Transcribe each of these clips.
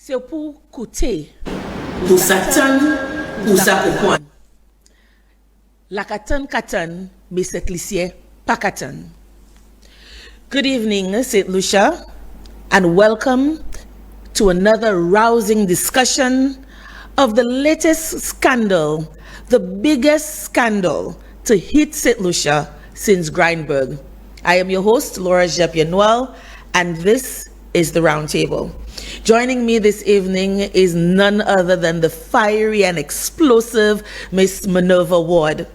C'est pour coûter. Pour Satan, pour Zakokwan. La katan, mais c'est lycée, pas katan. Good evening, St. Lucia, and welcome to another rousing discussion of the latest scandal, the biggest scandal to hit St. Lucia since Grindberg. I am your host, Laura Jepianuel, and this is the Roundtable. Joining me this evening is none other than the fiery and explosive Miss Minerva Ward.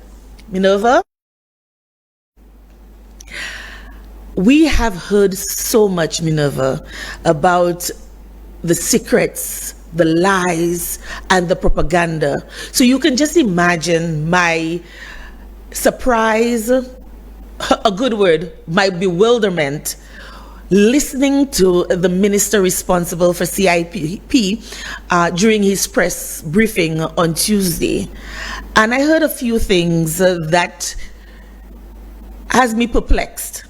Minerva? We have heard so much, Minerva, about the secrets, the lies, and the propaganda. So you can just imagine my surprise, a good word, my bewilderment, listening to the minister responsible for CIP during his press briefing on Tuesday. And I heard a few things that has me perplexed.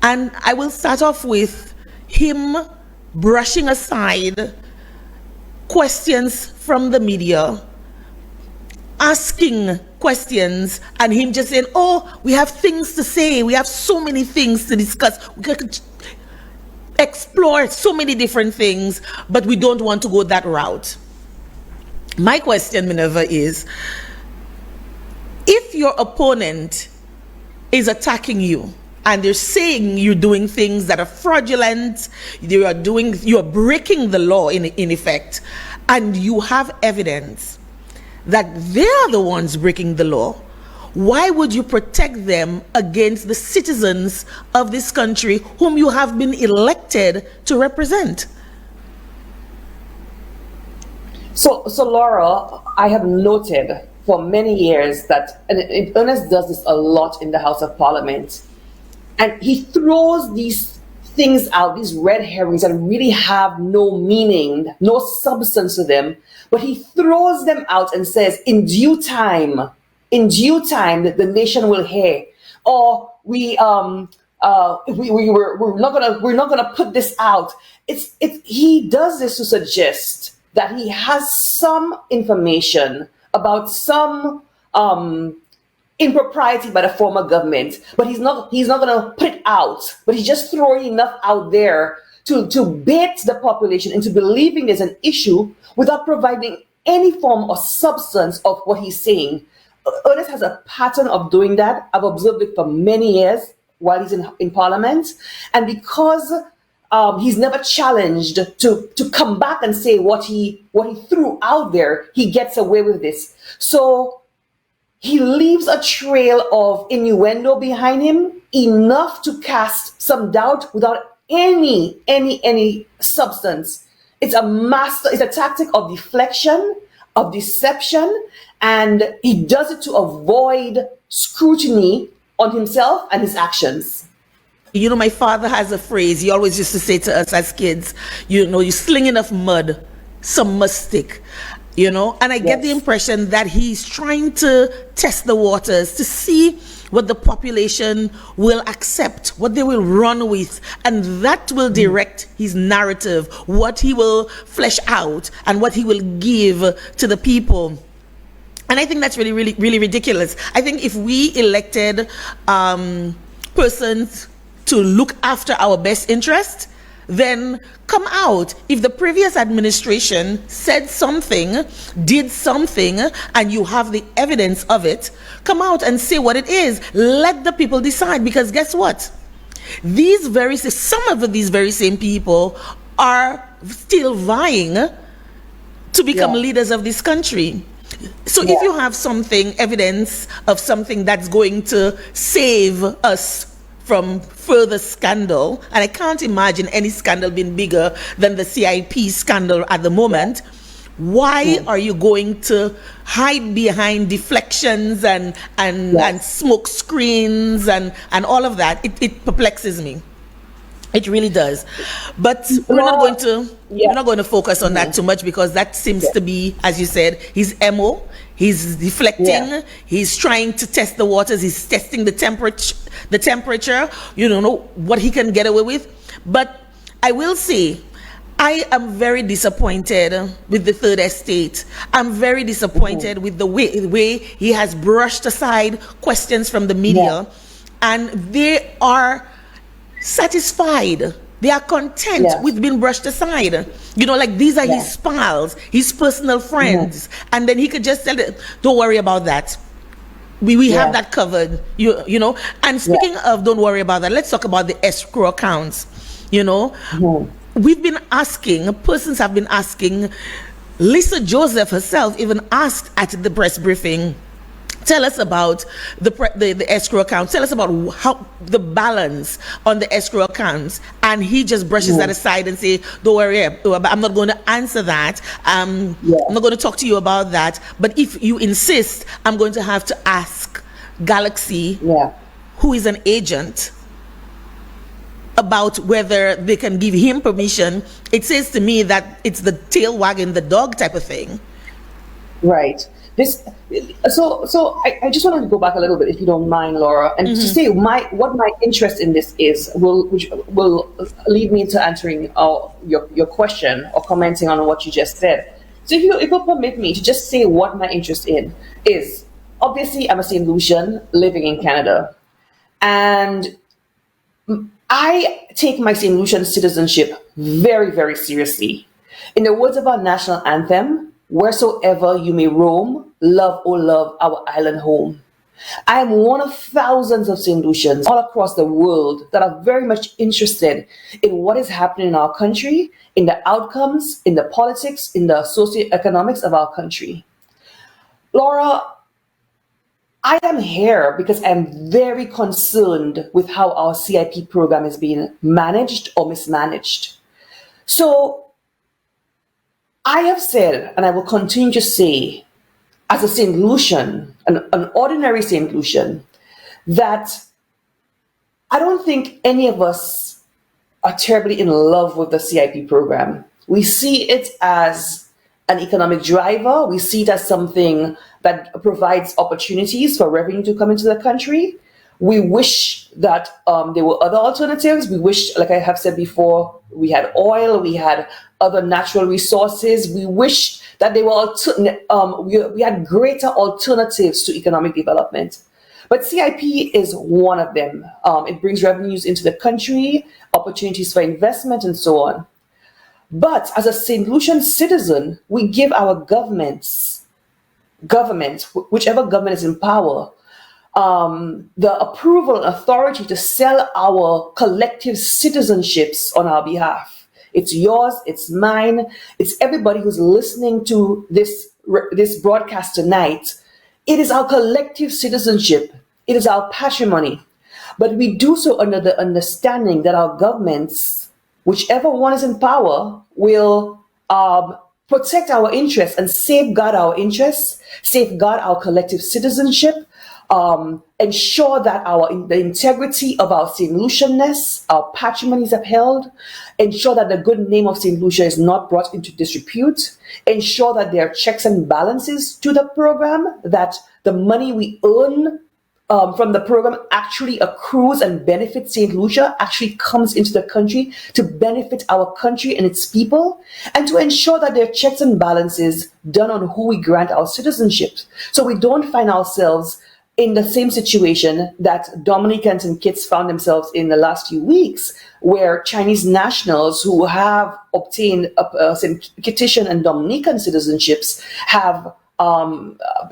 And I will start off with him brushing aside questions from the media, asking questions, and him just saying, oh, we have things to say, we have so many things to discuss, we could explore so many different things, but we don't want to go that route. My question, Minerva, is if your opponent is attacking you and they're saying you're doing things that are fraudulent, you're breaking the law in effect, and you have evidence that they're the ones breaking the law, why would you protect them against the citizens of this country whom you have been elected to represent? So Laura, I have noted for many years that, and Ernest does this a lot in the House of Parliament, and he throws these things out, these red herrings that really have no meaning, no substance to them, but he throws them out and says, in due time, the nation will hear. Or we're not gonna put this out. He does this to suggest that he has some information about some impropriety by the former government, but he's not gonna put it out, but he's just throwing enough out there to bait the population into believing there's an issue without providing any form of substance of what he's saying. Ernest has a pattern of doing that. I've observed it for many years while he's in Parliament, and because he's never challenged to come back and say what he threw out there, he gets away with this. So he leaves a trail of innuendo behind him, enough to cast some doubt without any substance. It's a tactic of deflection, of deception, and he does it to avoid scrutiny on himself and his actions. You know, my father has a phrase he always used to say to us as kids, you sling enough mud, some must stick. And I get the impression that he's trying to test the waters to see what the population will accept, what they will run with, and that will direct his narrative, what he will flesh out and what he will give to the people. And I think that's really, really, really ridiculous. I think if we elected persons to look after our best interest, then come out. If the previous administration said something, did something, and you have the evidence of it, come out and say what it is. Let the people decide, because guess what? Some of these very same people are still vying to become leaders of this country. So if you have evidence of something that's going to save us from further scandal, and I can't imagine any scandal being bigger than the CIP scandal at the moment, why are you going to hide behind deflections and smoke screens and all of that? It perplexes me. It really does. But we're not going to focus on that too much, because that seems to be, as you said, his MO. He's deflecting. He's trying to test the waters. He's testing the temperature. You don't know what he can get away with. But I will say, I am very disappointed with the third estate. I'm very disappointed with the way he has brushed aside questions from the media, and they are satisfied. They are content with being brushed aside. You know, like these are his pals, his personal friends, and then he could just tell them, "Don't worry about that. We have that covered." You know. And speaking of, don't worry about that. Let's talk about the escrow accounts. You know. We've been asking, persons have been asking, Lisa Joseph herself even asked at the press briefing, tell us about the escrow account, tell us about how the balance on the escrow accounts. And he just brushes that aside and say, don't worry, I'm not going to answer that. I'm not going to talk to you about that. But if you insist, I'm going to have to ask Galaxy, who is an agent, about whether they can give him permission. It says to me that it's the tail wagging the dog type of thing. Right. So I just wanted to go back a little bit, if you don't mind, Laura, and to say what my interest in this is, which will lead me into answering your question or commenting on what you just said. So if you permit me to just say what my interest in is, obviously I'm a St. Lucian living in Canada, and I take my St. Lucian citizenship very, very seriously. In the words of our national anthem, wheresoever you may roam, love, oh love, our island home. I am one of thousands of St. Lucians all across the world that are very much interested in what is happening in our country, in the outcomes, in the politics, in the socioeconomics of our country. Laura, I am here because I'm very concerned with how our CIP program is being managed or mismanaged. So I have said, and I will continue to say, as a St. Lucian, an ordinary St. Lucian, that I don't think any of us are terribly in love with the CIP program. We see it as an economic driver. We see it as something that provides opportunities for revenue to come into the country. We wish that there were other alternatives. We wish, like I have said before, we had oil, we had other natural resources. We wish that they were we had greater alternatives to economic development. But CIP is one of them. It brings revenues into the country, opportunities for investment, and so on. But as a St. Lucian citizen, we give our government, whichever government is in power, the approval and authority to sell our collective citizenships on our behalf. It's yours, it's mine, it's everybody who's listening to this broadcast tonight. It is our collective citizenship. It is our patrimony. But we do so under the understanding that our governments, whichever one is in power, will protect our interests and safeguard our interests, safeguard our collective citizenship, ensure that the integrity of our St. Lucianness, our patrimony is upheld, ensure that the good name of St. Lucia is not brought into disrepute, ensure that there are checks and balances to the program, that the money we earn from the program actually accrues and benefits St. Lucia, actually comes into the country to benefit our country and its people, and to ensure that there are checks and balances done on who we grant our citizenship. So we don't find ourselves in the same situation that Dominicans and Kits found themselves in the last few weeks, where Chinese nationals who have obtained St. Kittian and Dominican citizenships have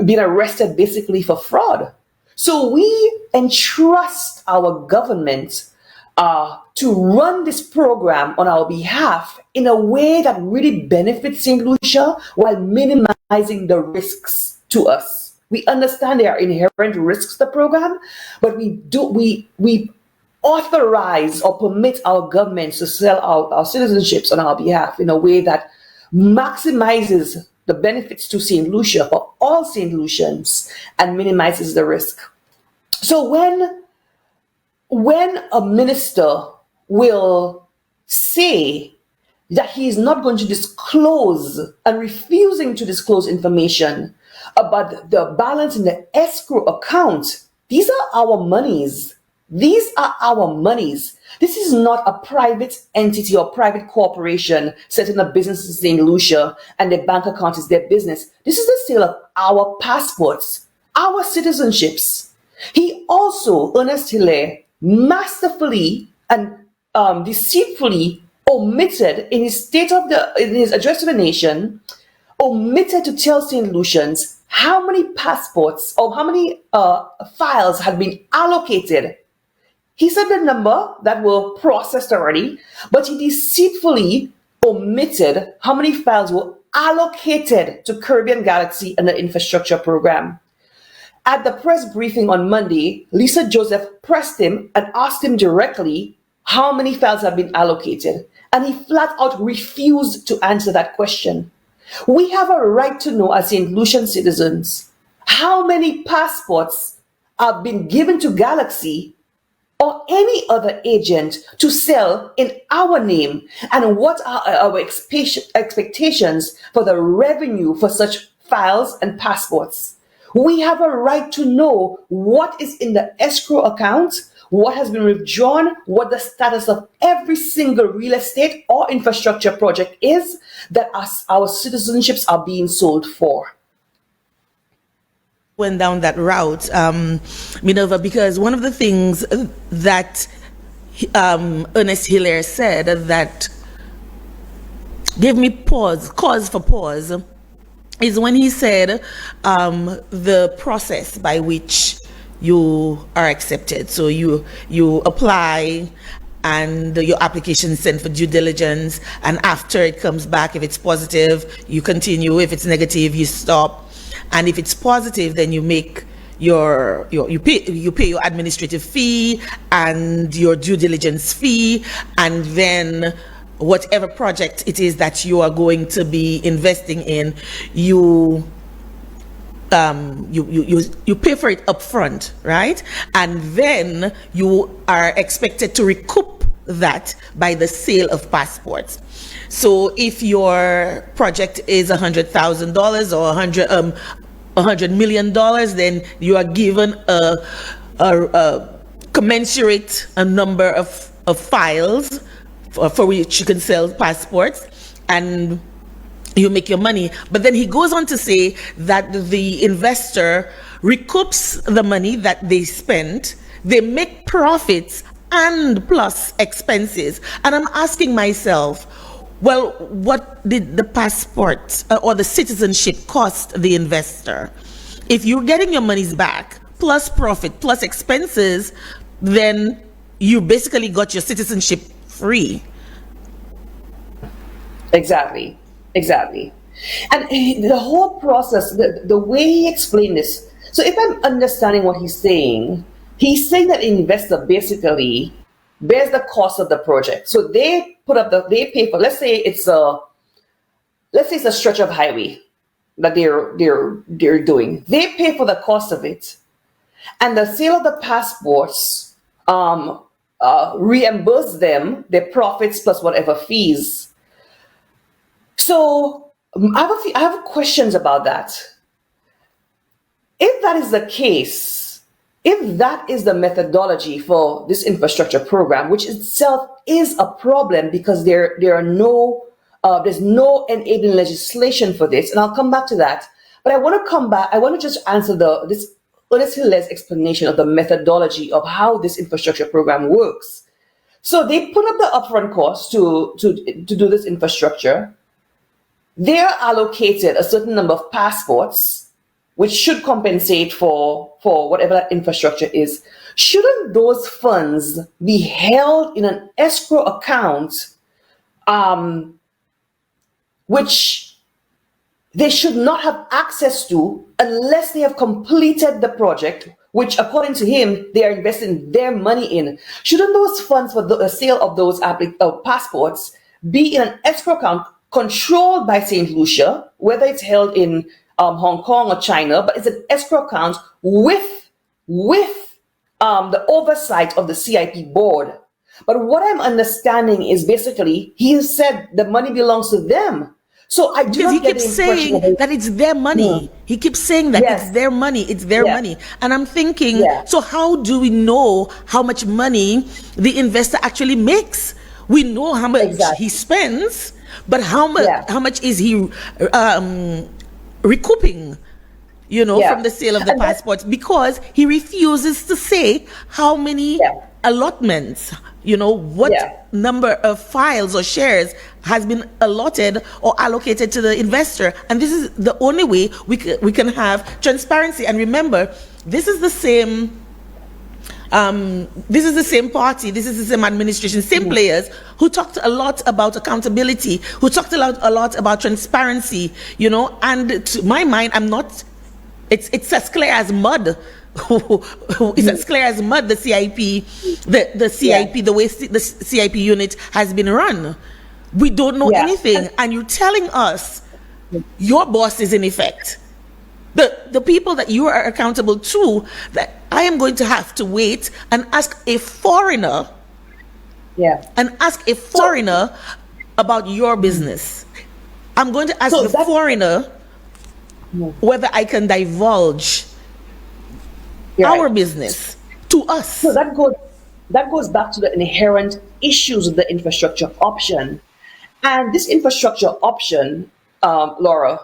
been arrested basically for fraud. So we entrust our government to run this program on our behalf in a way that really benefits St. Lucia while minimizing the risks to us. We understand there are inherent risks to the program, but we authorize or permit our governments to sell our citizenships on our behalf in a way that maximizes the benefits to St. Lucia for all St. Lucians and minimizes the risk. So when a minister will say that he is not going to disclose and refusing to disclose information about the balance in the escrow account, these are our monies. These are our monies. This is not a private entity or private corporation setting up business in St. Lucia and their bank account is their business. This is the sale of our passports, our citizenships. He also, Ernest Hilaire, masterfully and deceitfully omitted in his in his address to the nation, omitted to tell St. Lucians how many passports or how many files had been allocated. He said the number that were processed already, but he deceitfully omitted how many files were allocated to Caribbean Galaxy and the infrastructure program. At the press briefing on Monday, Lisa Joseph pressed him and asked him directly how many files have been allocated, and he flat out refused to answer that question. We have a right to know as St. Lucian citizens how many passports have been given to Galaxy or any other agent to sell in our name, and what are our expectations for the revenue for such files and passports. We have a right to know what is in the escrow account, what has been withdrawn, what the status of every single real estate or infrastructure project is that our citizenships are being sold for. Went down that route, Minerva, because one of the things that Ernest Hilaire said that gave me cause for pause, is when he said the process by which you are accepted. So you apply and your application is sent for due diligence, and after it comes back, if it's positive, you continue. If it's negative, you stop. And if it's positive, then you make you pay your administrative fee and your due diligence fee, and then whatever project it is that you are going to be investing in, you pay for it up front, right? And then you are expected to recoup that by the sale of passports. So if your project is $100,000 or $100 million, then you are given a commensurate number of files for which you can sell passports, and you make your money. But then he goes on to say that the investor recoups the money that they spent, they make profits and plus expenses. And I'm asking myself, well, what did the passport or the citizenship cost the investor? If you're getting your monies back, plus profit, plus expenses, then you basically got your citizenship free. Exactly. And the whole process, the way he explained this, so if I'm understanding what he's saying that the investor basically bears the cost of the project. So they pay for, let's say it's a stretch of highway that they're doing. They pay for the cost of it, and the sale of the passports reimburse them their profits plus whatever fees. So I have questions about that. If that is the case, if that is the methodology for this infrastructure program, which itself is a problem because there's no enabling legislation for this, and I'll come back to that. But I want to just answer this Ernest Hilaire's explanation of the methodology of how this infrastructure program works. So they put up the upfront cost to do this infrastructure. They're allocated a certain number of passports, which should compensate for whatever that infrastructure is. Shouldn't those funds be held in an escrow account, which they should not have access to unless they have completed the project, which according to him, they are investing their money in? Shouldn't those funds for the sale of those passports be in an escrow account controlled by St. Lucia, whether it's held in Hong Kong or China, but it's an escrow account with the oversight of the CIP board? But what I'm understanding is basically he has said the money belongs to them. So I do Because he not get keeps the impression saying that it's their money. He keeps saying that Yes. it's their money, it's their Yeah. money. And I'm thinking, Yeah. so how do we know how much money the investor actually makes? We know how much Exactly. he spends, but how much Yeah. is he recouping? Yeah. From the sale of the And that- passports, because he refuses to say how many Yeah. allotments, what Yeah. number of files or shares has been allotted or allocated to the investor. And this is the only way we can have transparency. And remember, this is the same party, this is the same administration, same players who talked a lot about accountability, who talked a lot about transparency, and to my mind, it's as clear as mud. It's as clear as mud, the CIP, the CIP, the way the CIP unit has been run. We don't know anything, and you're telling us your boss is in effect. The people that you are accountable to, that I am going to have to wait and ask a foreigner about your business. I'm going to ask So the that- foreigner whether I can divulge You're our right. business to us. So that goes back to the inherent issues of the infrastructure option. And this infrastructure option, Laura,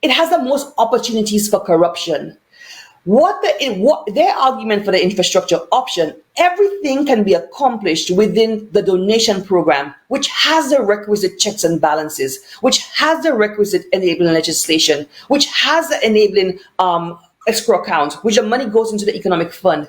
it has the most opportunities for corruption. What their argument for the infrastructure option, everything can be accomplished within the donation program, which has the requisite checks and balances, which has the requisite enabling legislation, which has the enabling escrow account, which the money goes into the economic fund.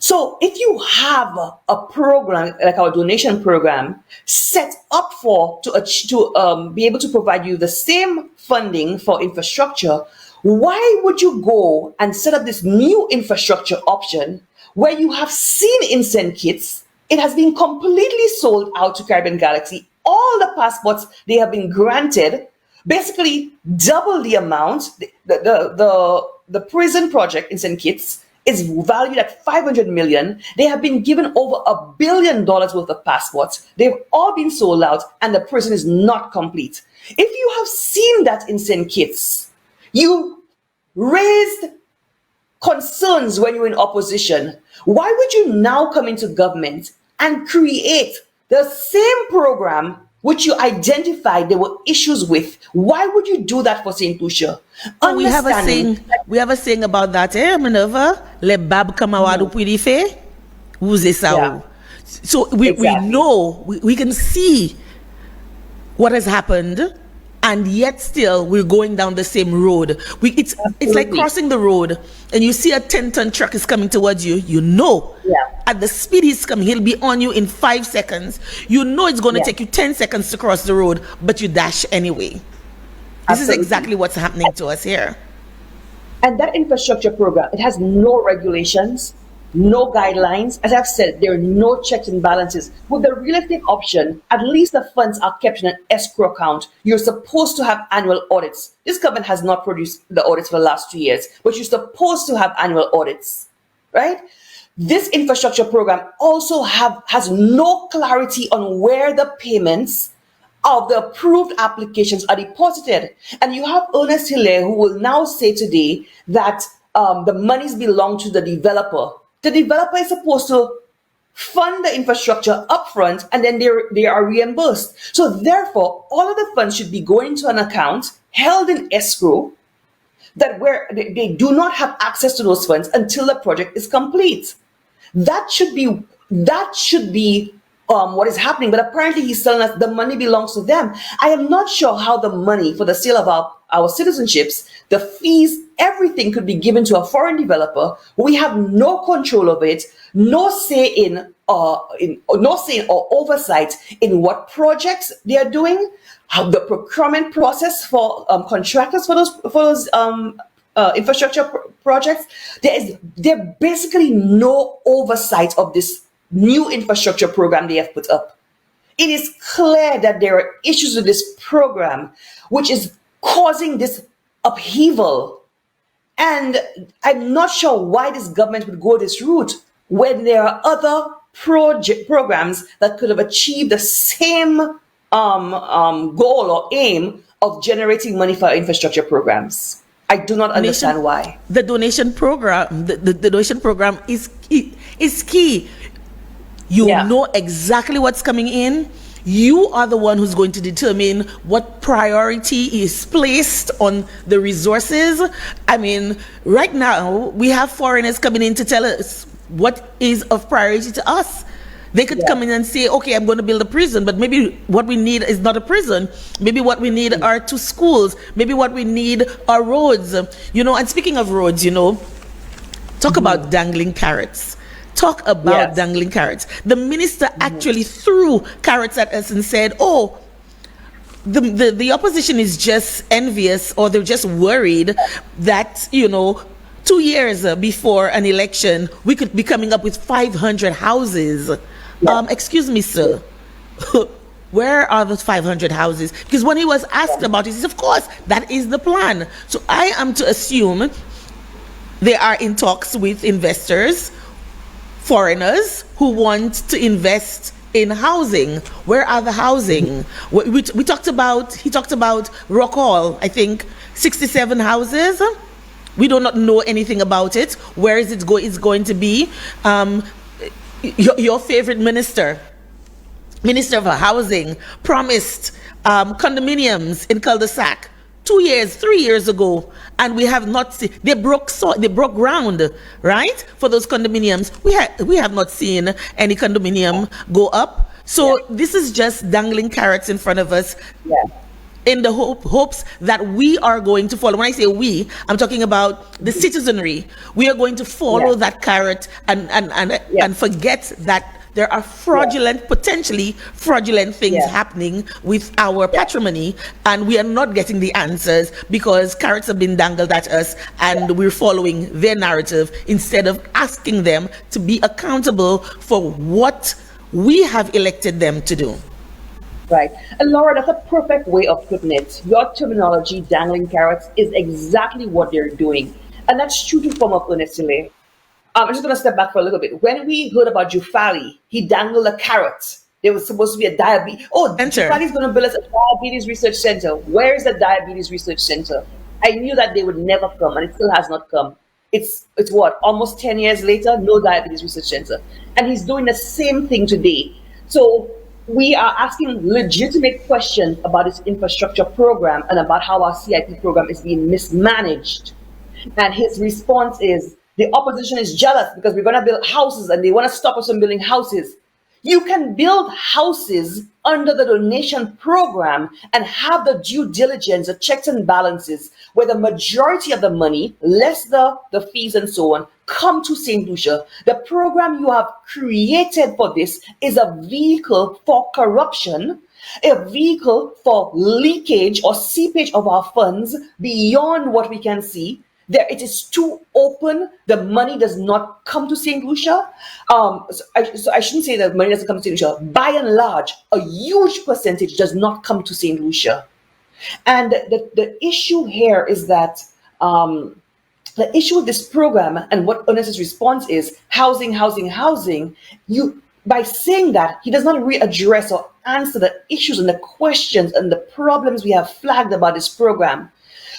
So if you have a program like our donation program set up to be able to provide you the same funding for infrastructure, why would you go and set up this new infrastructure option where you have seen instant kits? It has been completely sold out to Caribbean Galaxy. All the passports they have been granted, basically double the amount. The prison project instant kits is valued at $500 million. They have been given over $1 billion worth of passports. They've all been sold out, and the prison is not complete. If you have seen that instant kits, you raised concerns when you were in opposition. Why would you now come into government and create the same program which you identified there were issues with? Why would you do that for St. Lucia? We have a saying about that, Minerva. Le bab kamawadu puidife. Who's this? So we know, we can see what has happened, and yet still we're going down the same road. It's like crossing the road and you see a 10-ton truck is coming towards you. At the speed he's coming, he'll be on you in 5 seconds. You know it's going to take you 10 seconds to cross the road, but you dash anyway. This is exactly what's happening to us here. And that infrastructure program, it has no regulations, no guidelines. As I've said, there are no checks and balances. With the real estate option, at least the funds are kept in an escrow account. You're supposed to have annual audits. This government has not produced the audits for the last 2 years, but you're supposed to have annual audits, right? This infrastructure program also has no clarity on where the payments of the approved applications are deposited. And you have Ernest Hilaire, who will now say today that the monies belong to the developer. The developer is supposed to fund the infrastructure upfront, and then they are reimbursed. So therefore, all of the funds should be going to an account held in escrow that where they do not have access to those funds until the project is complete. That should be what is happening. But apparently he's telling us the money belongs to them. I am not sure how the money for the sale of our citizenships, the fees, everything could be given to a foreign developer. We have no control of it, no say or oversight in what projects they are doing, how the procurement process for contractors for those infrastructure projects. There basically no oversight of this new infrastructure program they have put up. It is clear that there are issues with this program, which is causing this upheaval. And I'm not sure why this government would go this route when there are other programs that could have achieved the same goal or aim of generating money for our infrastructure programs. I do not understand why. The donation program, the donation program is key. You know exactly what's coming in. You are the one who's going to determine what priority is placed on the resources. I mean, right now, we have foreigners coming in to tell us what is of priority to us. They could come in and say, okay, I'm going to build a prison, but maybe what we need is not a prison. Maybe what we need are 2 schools. Maybe what we need are roads. You know, and speaking of roads, you know, talk about dangling carrots. Talk about dangling carrots. The minister actually threw carrots at us and said, oh, the opposition is just envious, or they're just worried that, you know, 2 years before an election, we could be coming up with 500 houses. Excuse me, sir. Where are those 500 houses? Because when he was asked about it, he said, of course, that is the plan. So I am to assume they are in talks with investors, foreigners who want to invest in housing. Where are the housing? We talked about, he talked about Rock Hall, I think 67 houses. We do not know anything about it. Where is it going to be? Your favorite minister of housing, promised condominiums in cul-de-sac 2 years, 3 years ago, and we have not seen. They broke ground, right, for those condominiums. We have not seen any condominium go up. So this is just dangling carrots in front of us. In the hopes that we are going to follow. When I say we, I'm talking about the citizenry. We are going to follow that carrot and forget that there are potentially fraudulent things happening with our patrimony, and we are not getting the answers because carrots have been dangled at us, and we're following their narrative instead of asking them to be accountable for what we have elected them to do. Right. And Laura, that's a perfect way of putting it. Your terminology, dangling carrots, is exactly what they're doing. And that's true to form of Unesile. I'm just going to step back for a little bit. When we heard about Jufali, he dangled a carrot. There was supposed to be a diabetes. Oh, Jufali's going to build us a diabetes research center. Where is the diabetes research center? I knew that they would never come, and it still has not come. It's what, almost 10 years later, no diabetes research center. And he's doing the same thing today. So we are asking legitimate questions about this infrastructure program and about how our CIP program is being mismanaged. And his response is, the opposition is jealous because we're going to build houses and they want to stop us from building houses. You can build houses under the donation program and have the due diligence, the checks and balances, where the majority of the money, less the fees and so on, come to St. Lucia. The program you have created for this is a vehicle for corruption, a vehicle for leakage or seepage of our funds beyond what we can see. There, it is too open. The money does not come to St. Lucia. So I shouldn't say that money doesn't come to St. Lucia. By and large, a huge percentage does not come to St. Lucia. And the issue here is that the issue with this program and what Ernest's response is housing. By saying that, he does not readdress or answer the issues and the questions and the problems we have flagged about this program.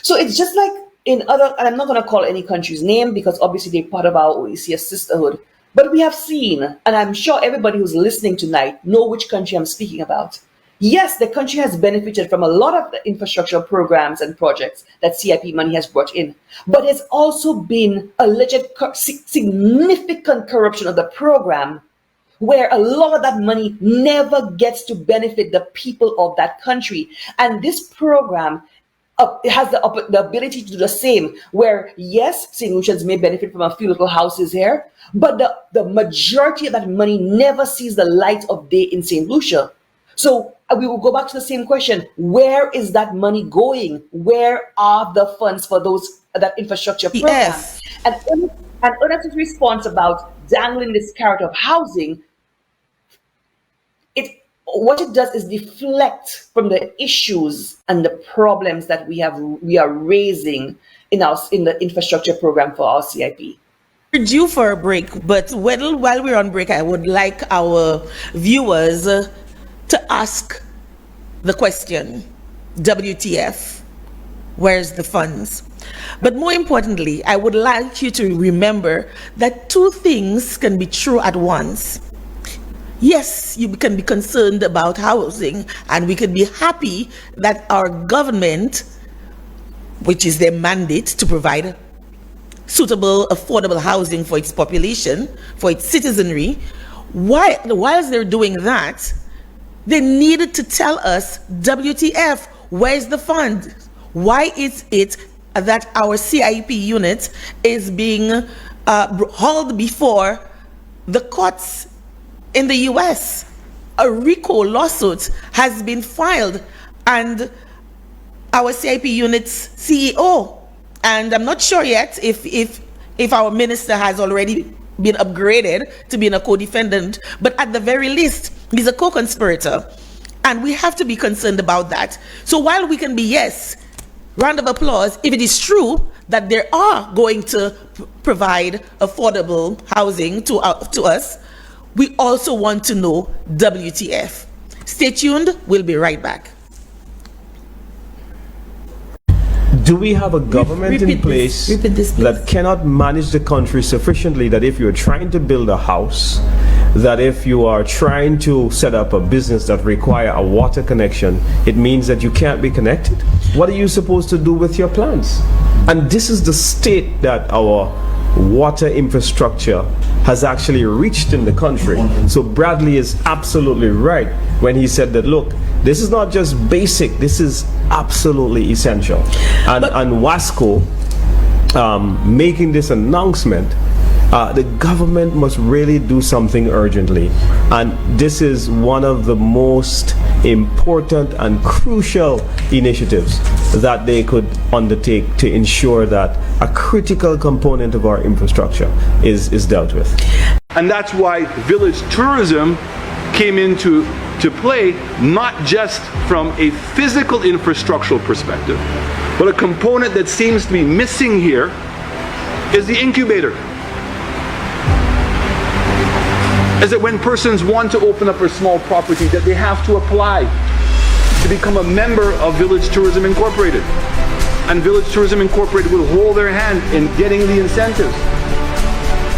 So it's just like in other, and I'm not going to call any country's name because obviously they're part of our OECS sisterhood, but we have seen, and I'm sure everybody who's listening tonight know which country I'm speaking about. Yes, the country has benefited from a lot of the infrastructure programs and projects that CIP money has brought in, but there's also been alleged significant corruption of the program where a lot of that money never gets to benefit the people of that country. And this program it has the ability to do the same, where yes, St. Lucians may benefit from a few little houses here, but the majority of that money never sees the light of day in St. Lucia. So we will go back to the same question. Where is that money going? Where are the funds for that infrastructure program? Yes. And Ernest's response about dangling this carrot of housing, what it does is deflect from the issues and the problems that we are raising in the infrastructure program for our CIP. We're due for a break, but while we're on break, I would like our viewers to ask the question: WTF? Where's the funds? But more importantly, I would like you to remember that two things can be true at once. Yes, you can be concerned about housing, and we can be happy that our government, which is their mandate to provide suitable, affordable housing for its population, for its citizenry, whilst they're doing that, they needed to tell us, WTF, where's the fund? Why is it that our CIP unit is being hauled before the courts in the US? A RICO lawsuit has been filed, and our CIP unit's CEO, and I'm not sure yet if our minister has already been upgraded to being a co-defendant, but at the very least, he's a co-conspirator. And we have to be concerned about that. So while we can be, yes, round of applause, if it is true that they are going to provide affordable housing to us, we also want to know WTF. Stay tuned, we'll be right back. Do we have a government in place that cannot manage the country sufficiently that if you're trying to build a house, that if you are trying to set up a business that require a water connection, it means that you can't be connected? What are you supposed to do with your plans? And this is the state that our water infrastructure has actually reached in the country. So Bradley is absolutely right when he said that, look, this is not just basic, this is absolutely essential. And WASCO making this announcement, the government must really do something urgently. And this is one of the most important and crucial initiatives that they could undertake to ensure that a critical component of our infrastructure is dealt with. And that's why village tourism came into play, not just from a physical infrastructural perspective, but a component that seems to be missing here is the incubator. Is that when persons want to open up a small property, that they have to apply to become a member of Village Tourism Incorporated. And Village Tourism Incorporated will hold their hand in getting the incentives.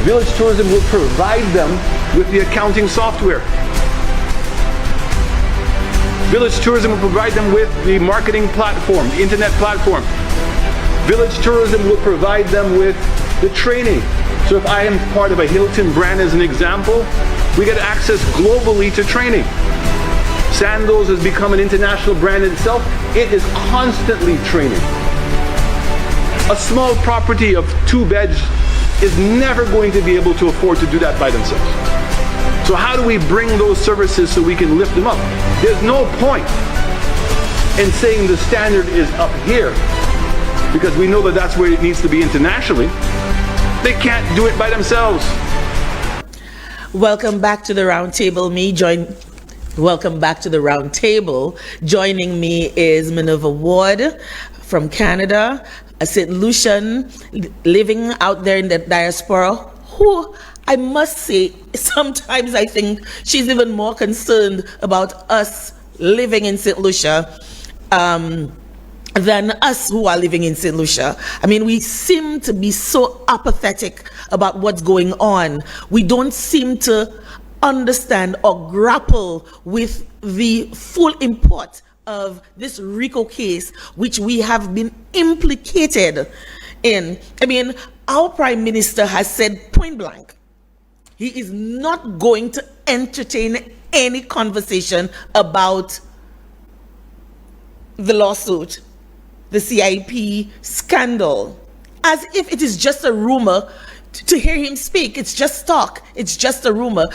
Village Tourism will provide them with the accounting software. Village Tourism will provide them with the marketing platform, the internet platform. Village Tourism will provide them with the training. So if I am part of a Hilton brand as an example, we get access globally to training. Sandoz has become an international brand itself. It is constantly training. A small property of 2 beds is never going to be able to afford to do that by themselves. So how do we bring those services so we can lift them up? There's no point in saying the standard is up here, because we know that that's where it needs to be internationally. They can't do it by themselves. Welcome back to the round table. Welcome back to the round table. Joining me is Minerva Ward from Canada, a St. Lucian living out there in the diaspora, who I must say, sometimes I think she's even more concerned about us living in St. Lucia than us who are living in St. Lucia. I mean, we seem to be so apathetic about what's going on. We don't seem to understand or grapple with the full import of this RICO case, which we have been implicated in. I mean, our Prime Minister has said point blank, he is not going to entertain any conversation about the lawsuit, the CIP scandal, as if it is just a rumor. To hear him speak, it's just talk, it's just a rumor.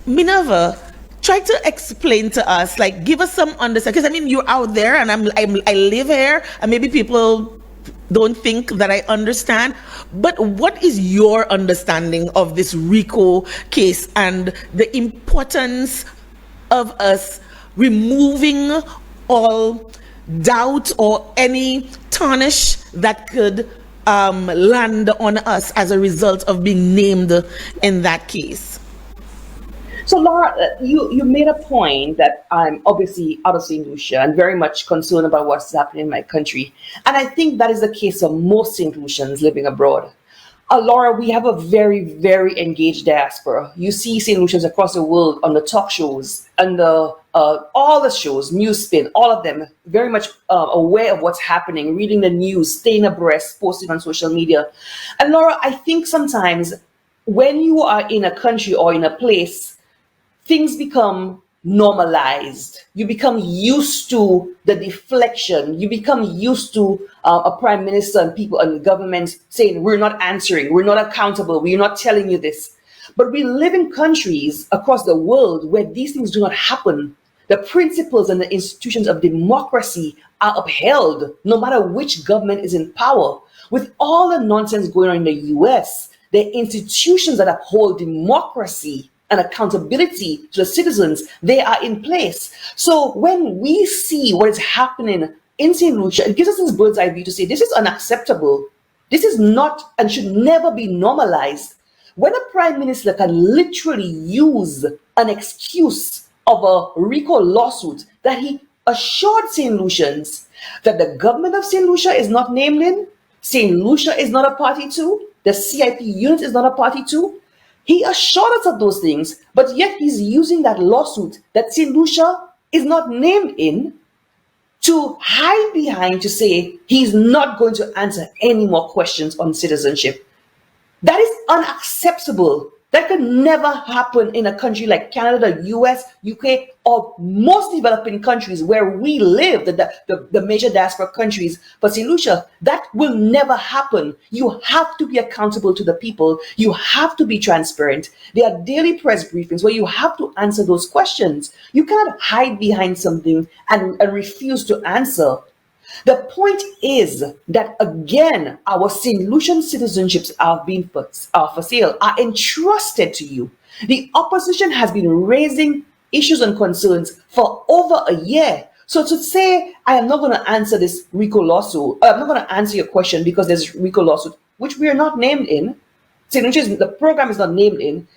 Minerva, try to explain to us, like, give us some understanding, because I mean, you're out there and I live here, and maybe people don't think that I understand, but what is your understanding of this RICO case and the importance of us removing all doubt or any tarnish that could land on us as a result of being named in that case? So, Laura, you made a point that I'm obviously out of St. Lucia and very much concerned about what's happening in my country. And I think that is the case of most St. Lucians living abroad. Laura, we have a very, very engaged diaspora. You see St. Lucians across the world on the talk shows, and all the shows, Newspin, all of them, very much aware of what's happening, reading the news, staying abreast, posting on social media. And Laura, I think sometimes when you are in a country or in a place, things become normalized. You become used to the deflection. You become used to a prime minister and people and the government saying, we're not answering, we're not accountable, we're not telling you this. But we live in countries across the world where these things do not happen. The principles and the institutions of democracy are upheld no matter which government is in power. With all the nonsense going on in the US, the institutions that uphold democracy and accountability to the citizens, they are in place. So when we see what is happening in St. Lucia, it gives us this bird's eye view to say, this is unacceptable. This is not and should never be normalized. When a prime minister can literally use an excuse of a RICO lawsuit that he assured St. Lucians that the government of St. Lucia is not named in, St. Lucia is not a party to, the CIP unit is not a party to, he assured us of those things, but yet he's using that lawsuit that St. Lucia is not named in to hide behind to say he's not going to answer any more questions on citizenship. That is unacceptable. That could never happen in a country like Canada, the US, UK, or most developing countries where we live, the major diaspora countries. For St. Lucia, that will never happen. You have to be accountable to the people. You have to be transparent. There are daily press briefings where you have to answer those questions. You cannot hide behind something and refuse to answer. The point is that, again, our St. Lucian citizenships are for sale, are entrusted to you. The opposition has been raising issues and concerns for over a year. So to say, I am not going to answer this RICO lawsuit, I'm not going to answer your question because there's RICO lawsuit, which we are not named in, St. Lucia's, the program is not named in,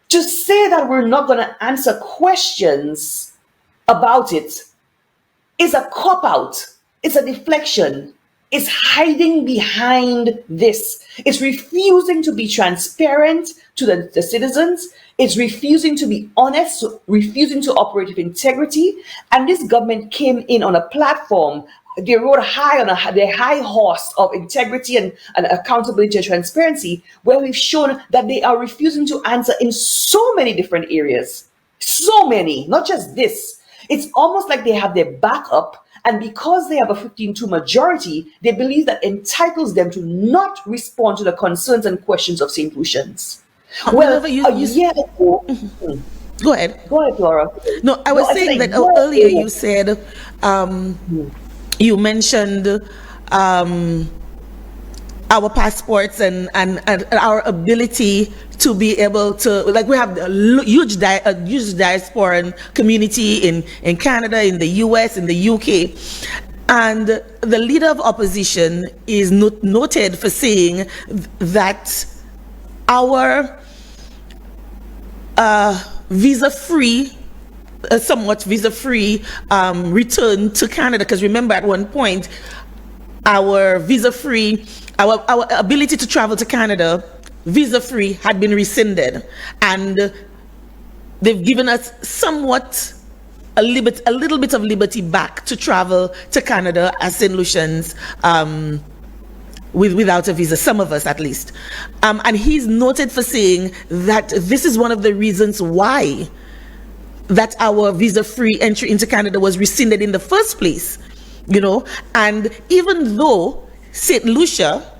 to say that we're not going to answer questions about it is a cop-out. It's a deflection. It's hiding behind this. It's refusing to be transparent to the citizens. It's refusing to be honest, refusing to operate with integrity. And this government came in on a platform. They rode high on their high horse of integrity and accountability and transparency, where we've shown that they are refusing to answer in so many different areas. So many, not just this. It's almost like they have their back up. And because they have a 15-2 majority, they believe that entitles them to not respond to the concerns and questions of St. Lucians. Well, a year ago... Go ahead. Go ahead, Laura. No, I was saying that earlier you said, you mentioned our passports and our ability to be able to, like, we have a huge diasporan community in Canada, in the US, in the UK. And the leader of opposition is noted for saying that our visa-free, somewhat visa-free return to Canada, because remember at one point, our visa-free, our ability to travel to Canada visa-free had been rescinded, and they've given us somewhat a little bit of liberty back to travel to Canada as St. Lucians without a visa, some of us at least. And he's noted for saying that this is one of the reasons why that our visa-free entry into Canada was rescinded in the first place, you know. And even though St. Lucia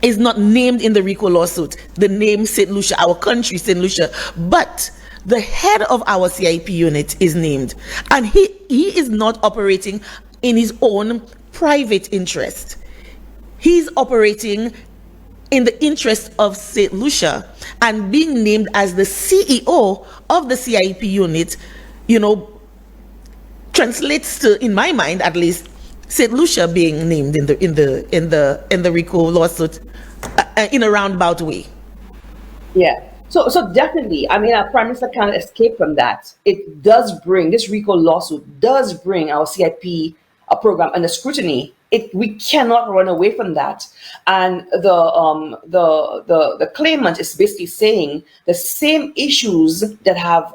is not named in the RICO lawsuit, the name St. Lucia, our country St. Lucia, but the head of our CIP unit is named, and he is not operating in his own private interest. He's operating in the interest of St. Lucia, and being named as the CEO of the CIP unit, you know, translates to, in my mind at least, St. Lucia being named in the RICO lawsuit in a roundabout way. Yeah. So definitely, I mean, our Prime Minister can't escape from that. It does bring, this RICO lawsuit does bring our CIP program under scrutiny. We cannot run away from that. And the claimant is basically saying the same issues that have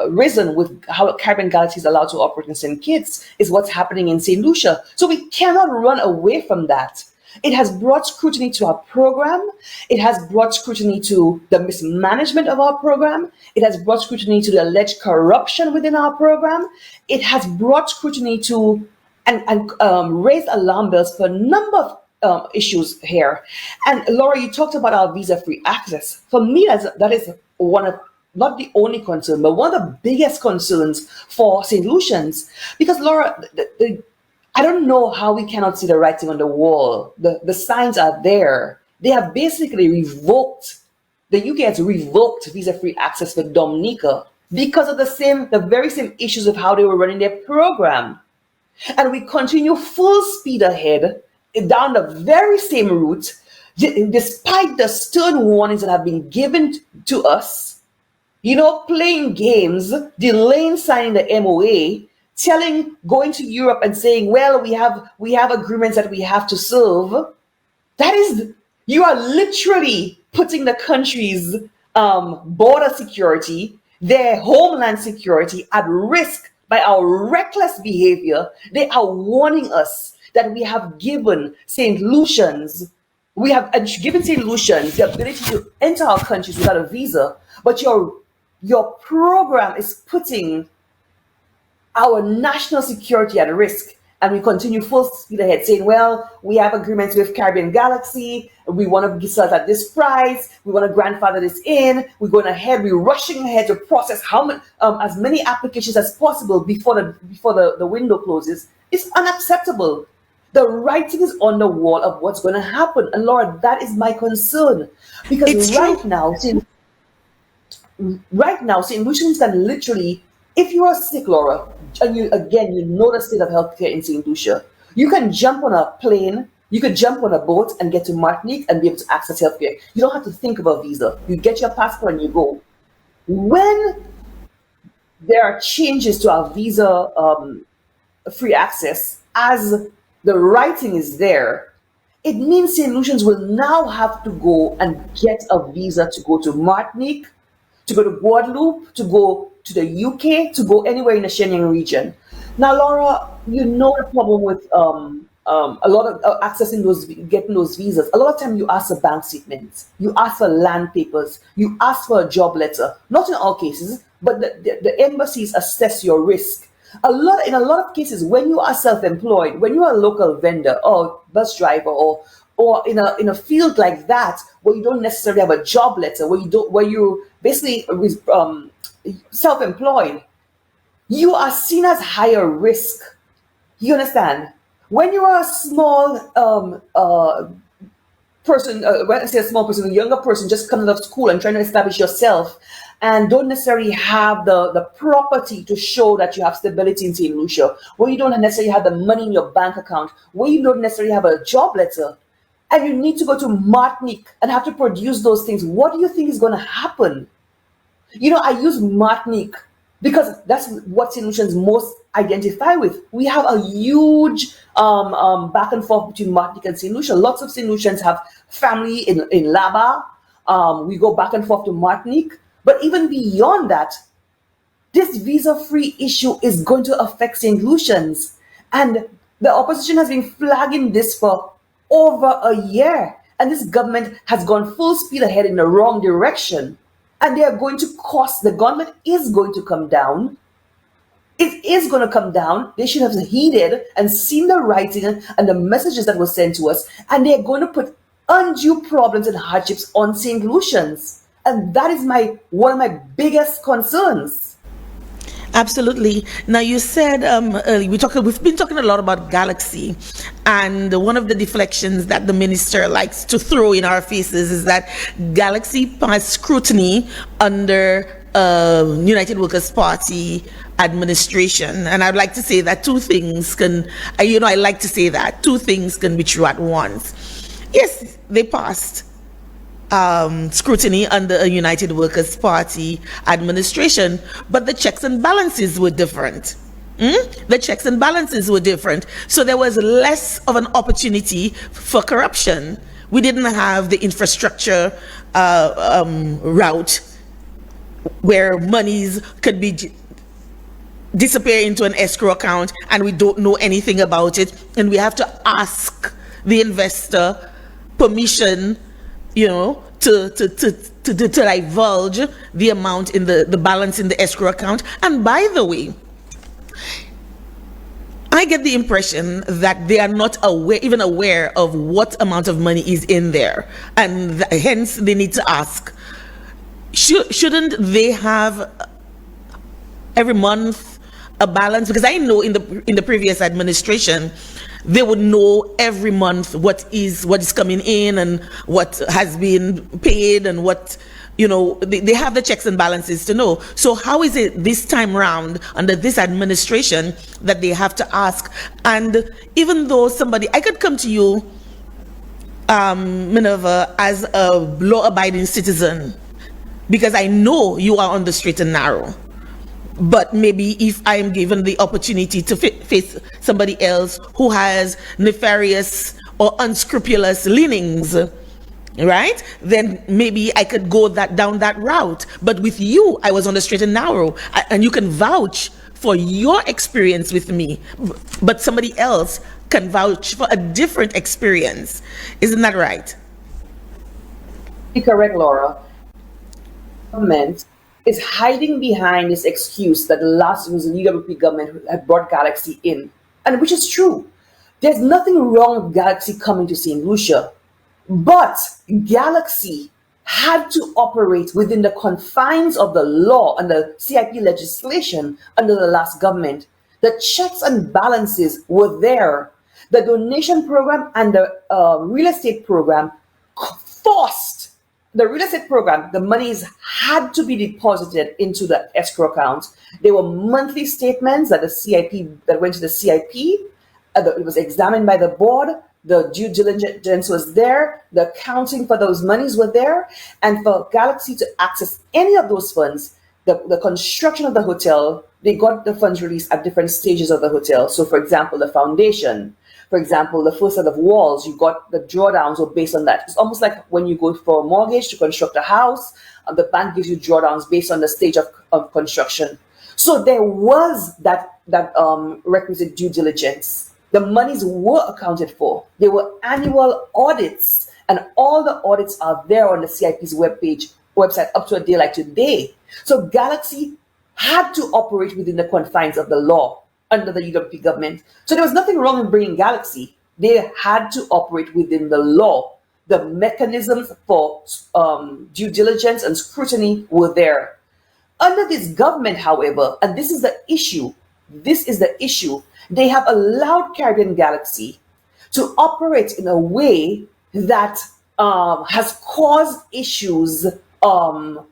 risen with how Caribbean Galaxy is allowed to operate in St. Kitts is what's happening in St. Lucia. So we cannot run away from that. It has brought scrutiny to our program. It has brought scrutiny to the mismanagement of our program. It has brought scrutiny to the alleged corruption within our program. It has brought scrutiny to and raised alarm bells for a number of issues here. And Laura, you talked about our visa-free access. For me, that is one of, not the only concern, but one of the biggest concerns for St. Lucians. Because Laura, I don't know how we cannot see the writing on the wall. The signs are there. They have basically revoked, the UK has revoked visa-free access for Dominica because of the very same issues of how they were running their program. And we continue full speed ahead down the very same route, despite the stern warnings that have been given to us, playing games, delaying signing the MOA, going to Europe and saying, well, we have agreements that we have to serve. You are literally putting the country's border security, their homeland security at risk by our reckless behavior. They are warning us that we have given St. Lucians, the ability to enter our countries without a visa, but your program is putting our national security at risk. And we continue full speed ahead saying, well, we have agreements with Caribbean Galaxy. We want to sell it at this price. We want to grandfather this in. We're going ahead. We're rushing ahead to process as many applications as possible before the window closes. It's unacceptable. The writing is on the wall of what's going to happen. And Laura, that is my concern. Because right now, St. Lucians can literally, if you are sick, Laura, and you know the state of healthcare in St. Lucia, you can jump on a plane, you could jump on a boat and get to Martinique and be able to access healthcare. You don't have to think about visa. You get your passport and you go. When there are changes to our visa free access, as the writing is there, it means St. Lucians will now have to go and get a visa to go to Martinique, to go to Guadeloupe, to go to the UK, to go anywhere in the Schengen region. Now, Laura, you know the problem with a lot of getting those visas. A lot of time you ask for bank statements, you ask for land papers, you ask for a job letter. Not in all cases, but the embassies assess your risk. In a lot of cases, when you are self-employed, when you are a local vendor or bus driver or in a field like that, where you don't necessarily have a job letter, where you basically self-employed, you are seen as higher risk. You understand? When you are a small person, when I say a small person, a younger person just coming out of school and trying to establish yourself, and don't necessarily have the property to show that you have stability in St. Lucia, where you don't necessarily have the money in your bank account, where you don't necessarily have a job letter, and you need to go to Martinique and have to produce those things, what do you think is going to happen? I use Martinique because that's what St. Lucians most identify with. We have a huge back and forth between Martinique and St. Lucia. Lots of St. Lucians have family in Laba. We go back and forth to Martinique. But even beyond that, this visa-free issue is going to affect St. Lucians. And the opposition has been flagging this for over a year. And this government has gone full speed ahead in the wrong direction. And they are going to cost, the government is going to come down. It is going to come down. They should have heeded and seen the writing and the messages that were sent to us. And they're going to put undue problems and hardships on St. Lucians. And that is one of my biggest concerns. Absolutely. Now, you said earlier, we've been talking a lot about Galaxy, and one of the deflections that the minister likes to throw in our faces is that Galaxy passed scrutiny under United Workers' Party administration. And I'd like to say that two things can be true at once. Yes, they passed. scrutiny under a United Workers' Party administration, but the checks and balances were different. The checks and balances were different. So there was less of an opportunity for corruption. We didn't have the infrastructure route where monies could be disappear into an escrow account and we don't know anything about it, and we have to ask the investor permission, to divulge the amount in the balance in the escrow account. And by the way, I get the impression that they are not even aware of what amount of money is in there, and hence they need to ask, shouldn't they have every month a balance? Because I know in the previous administration, they would know every month what is coming in and what has been paid and what, they have the checks and balances to know. So how is it this time round under this administration that they have to ask? And even though I could come to you, Minerva, as a law-abiding citizen, because I know you are on the straight and narrow. But maybe if I am given the opportunity to face somebody else who has nefarious or unscrupulous leanings, right, then maybe I could go down that route. But with you, I was on the straight and narrow, and you can vouch for your experience with me, but somebody else can vouch for a different experience. Isn't that right? You're correct, Laura. Government is hiding behind this excuse that the last was the UWP government who had brought Galaxy in, and which is true. There's nothing wrong with Galaxy coming to St. Lucia, but Galaxy had to operate within the confines of the law and the CIP legislation under the last government. The checks and balances were there. The donation program and the real estate program forced the real estate program, the monies had to be deposited into the escrow account. There were monthly statements that went to the CIP. It was examined by the board. The due diligence was there. The accounting for those monies were there. And for Galaxy to access any of those funds, the construction of the hotel, they got the funds released at different stages of the hotel. So, for example, the foundation. For example, the first set of walls, you got the drawdowns were based on that. It's almost like when you go for a mortgage to construct a house, the bank gives you drawdowns based on the stage of construction. So there was that requisite due diligence. The monies were accounted for. There were annual audits, and all the audits are there on the CIP's website up to a day like today. So Galaxy had to operate within the confines of the law under the UWP government. So there was nothing wrong in bringing Galaxy. They had to operate within the law. The mechanisms for due diligence and scrutiny were there. Under this government, however, and this is the issue, they have allowed Caribbean Galaxy to operate in a way that has caused issues of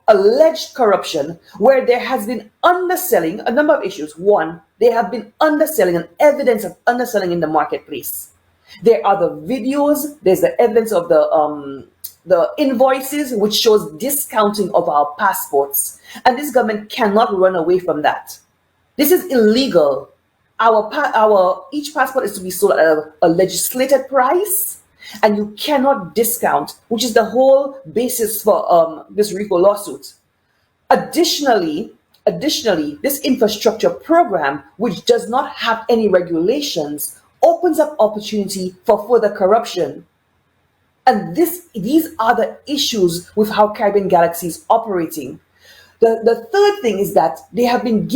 alleged corruption, where there has been underselling, a number of issues. One, there have been underselling and evidence of underselling in the marketplace. There are the videos, there's the evidence of the invoices, which shows discounting of our passports. And this government cannot run away from that. This is illegal. Each passport is to be sold at a legislated price, and you cannot discount, which is the whole basis for this RICO lawsuit. Additionally, this infrastructure program, which does not have any regulations, opens up opportunity for further corruption. And these are the issues with how Caribbean Galaxy is operating. The third thing is that they have been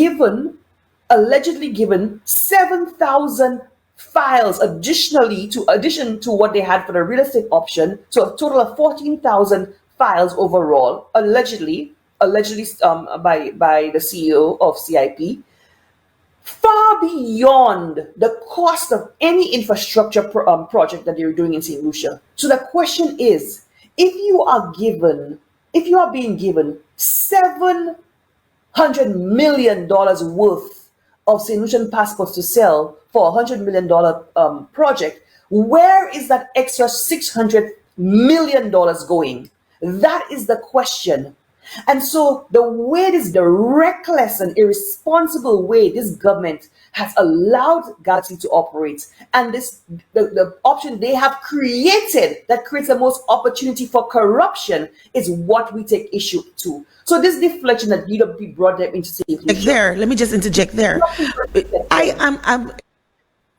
allegedly given 7,000 files addition to what they had for the real estate option, so a total of 14,000 files overall, allegedly by the CEO of CIP, far beyond the cost of any infrastructure project that they're doing in St. Lucia. So the question is, if you are being given $700 million worth of St. Lucian passports to sell for a $100 million project, where is that extra $600 million going? That is the question. And so the reckless and irresponsible way this government has allowed Galaxy to operate, and the option they have created that creates the most opportunity for corruption is what we take issue to. So this deflection that UWP brought them into St. Lucia. There, let me just interject there. I'm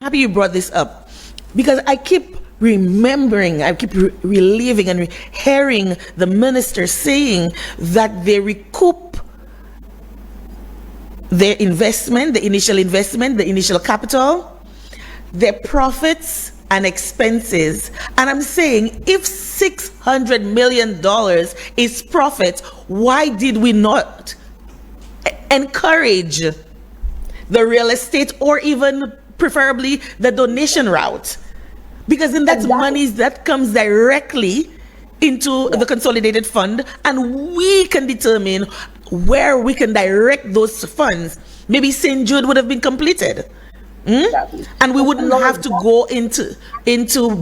happy you brought this up, because I keep remembering, I keep reliving and hearing the minister saying that they recoup their investment, the initial capital, their profits and expenses. And I'm saying, if $600 million is profit, why did we not encourage the real estate, or even preferably the donation route? Because then that's money that comes directly into the consolidated fund, and we can determine where we can direct those funds. Maybe St. Jude would have been completed. And we wouldn't have to go into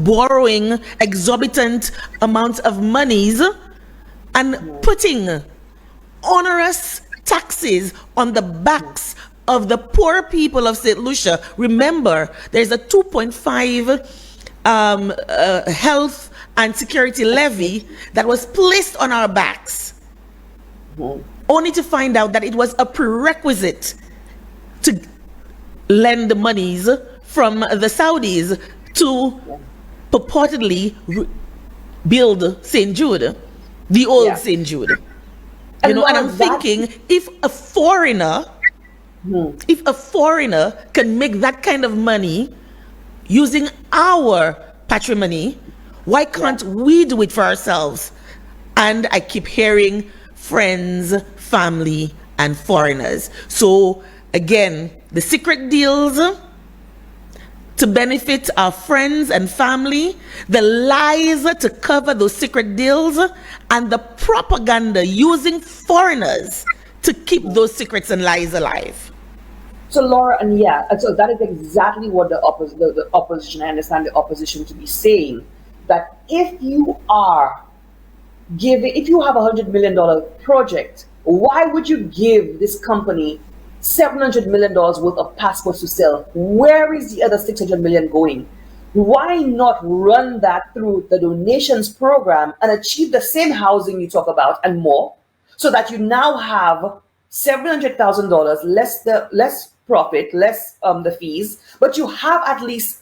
borrowing exorbitant amounts of monies and putting onerous taxes on the backs of the poor people of St. Lucia. Remember, there's a 2.5 health and security levy that was placed on our backs, only to find out that it was a prerequisite to lend the monies from the Saudis to purportedly build St. Jude, the old St. Jude. And I'm thinking, if a foreigner can make that kind of money using our patrimony, why can't we do it for ourselves? And I keep hearing friends, family, and foreigners. So again, the secret deals to benefit our friends and family, the lies to cover those secret deals, and the propaganda using foreigners to keep those secrets and lies alive. So Laura, and so that is exactly what the opposition, I understand the opposition to be saying, that if you have a $100 million project, why would you give this company $700 million worth of passports to sell? Where is the other $600 million going? Why not run that through the donations program and achieve the same housing you talk about and more, so that you now have $700,000 less profit, less the fees, but you have at least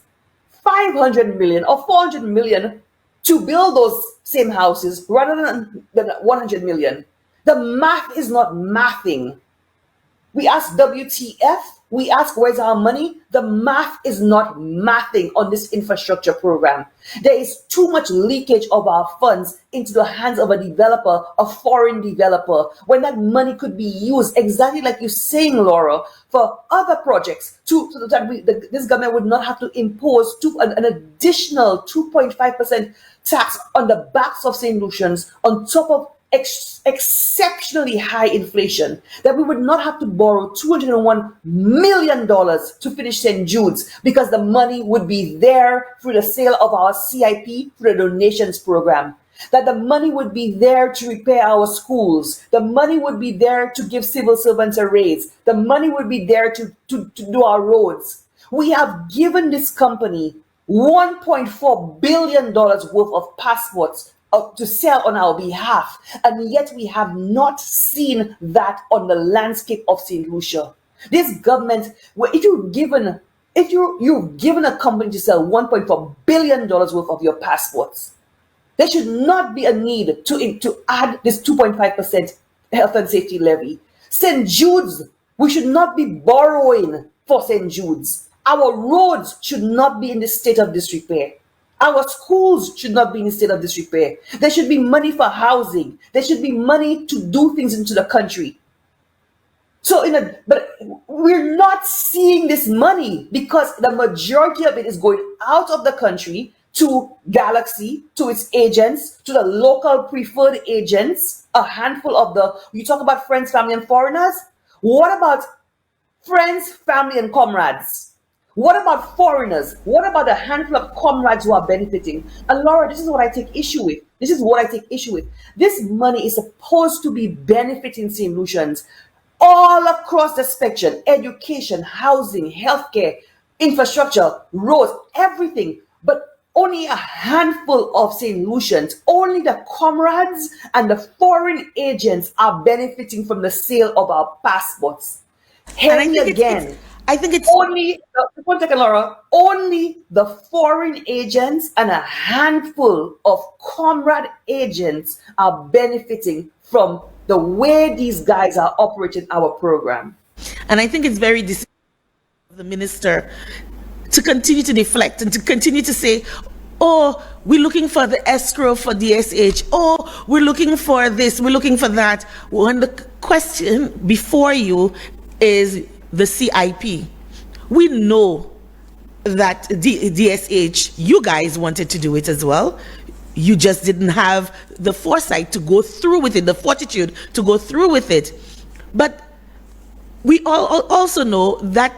500 million or 400 million to build those same houses rather than 100 million. The math is not mathing. We ask WTF, we ask where's our money. The math is not mathing on this infrastructure program. There is too much leakage of our funds into the hands of a developer, a foreign developer, when that money could be used exactly like you're saying, Laura, for other projects, so that this government would not have to impose an additional 2.5% tax on the backs of St. Lucians on top of exceptionally high inflation, that we would not have to borrow $201 million to finish St. Jude's, because the money would be there through the sale of our CIP, through the donations program, that the money would be there to repair our schools, the money would be there to give civil servants a raise, the money would be there to do our roads. We have given this company $1.4 billion worth of passports to sell on our behalf, and yet we have not seen that on the landscape of St. Lucia. This government, if you've given a company to sell $1.4 billion worth of your passports, there should not be a need to add this 2.5% health and safety levy. St. Jude's, we should not be borrowing for St. Jude's. Our roads should not be in this state of disrepair. Our schools should not be in a state of disrepair. There should be money for housing. There should be money to do things into the country. But we're not seeing this money because the majority of it is going out of the country to Galaxy, to its agents, to the local preferred agents, a handful of you talk about friends, family, and foreigners. What about friends, family, and comrades? What about foreigners? What about a handful of comrades who are benefiting? And Laura, this is what I take issue with. This money is supposed to be benefiting St. Lucians all across the spectrum: education, housing, healthcare, infrastructure, roads, everything. But only a handful of St. Lucians, only the comrades and the foreign agents are benefiting from the sale of our passports. I think it's only, one second, Laura, only the foreign agents and a handful of comrade agents are benefiting from the way these guys are operating our program. And I think it's very deceiving of the minister to continue to deflect and to continue to say, oh, we're looking for the escrow for DSH. Oh, we're looking for this, we're looking for that. When the question before you is the CIP. We know that DSH, you guys wanted to do it as well. You just didn't have the foresight to go through with it, the fortitude to go through with it. But we all also know that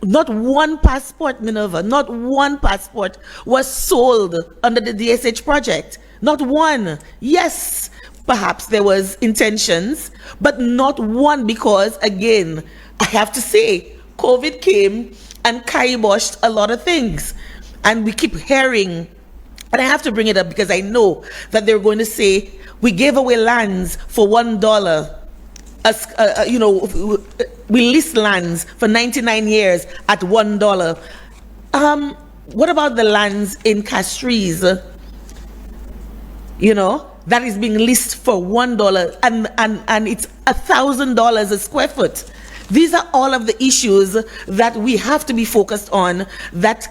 not one passport, Minerva, not one passport was sold under the DSH project. Not one. Yes, perhaps there was intentions, but not one, because again, I have to say, COVID came and kiboshed a lot of things. And we keep hearing, and I have to bring it up because I know that they're going to say, we gave away lands for $1. We leased lands for 99 years at $1. What about the lands in Castries? That is being leased for $1 and it's $1,000 a square foot. These are all of the issues that we have to be focused on that,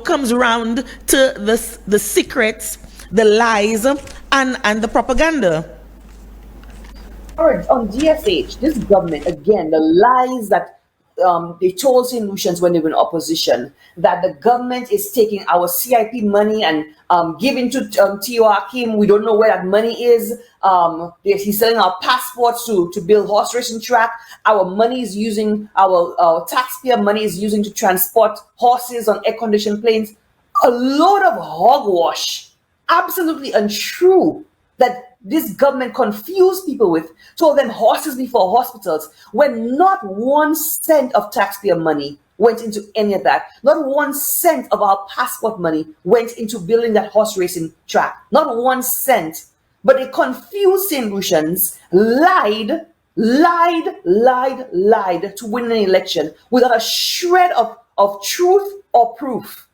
comes around to the secrets, the lies, and the propaganda. On DSH, this government, again, the lies that they told St. Lucians when they were in opposition, that the government is taking our CIP money and giving to T.O. Hakim. We don't know where that money is. He's selling our passports to build horse racing track. Our money is using, our taxpayer money is using to transport horses on air-conditioned planes. A load of hogwash, absolutely untrue, that this government confused people with, told them horses before hospitals, when not 1 cent of taxpayer money went into any of that. Not 1 cent of our passport money went into building that horse racing track. Not 1 cent. But they confused St. Lucians, lied to win an election without a shred of truth or proof.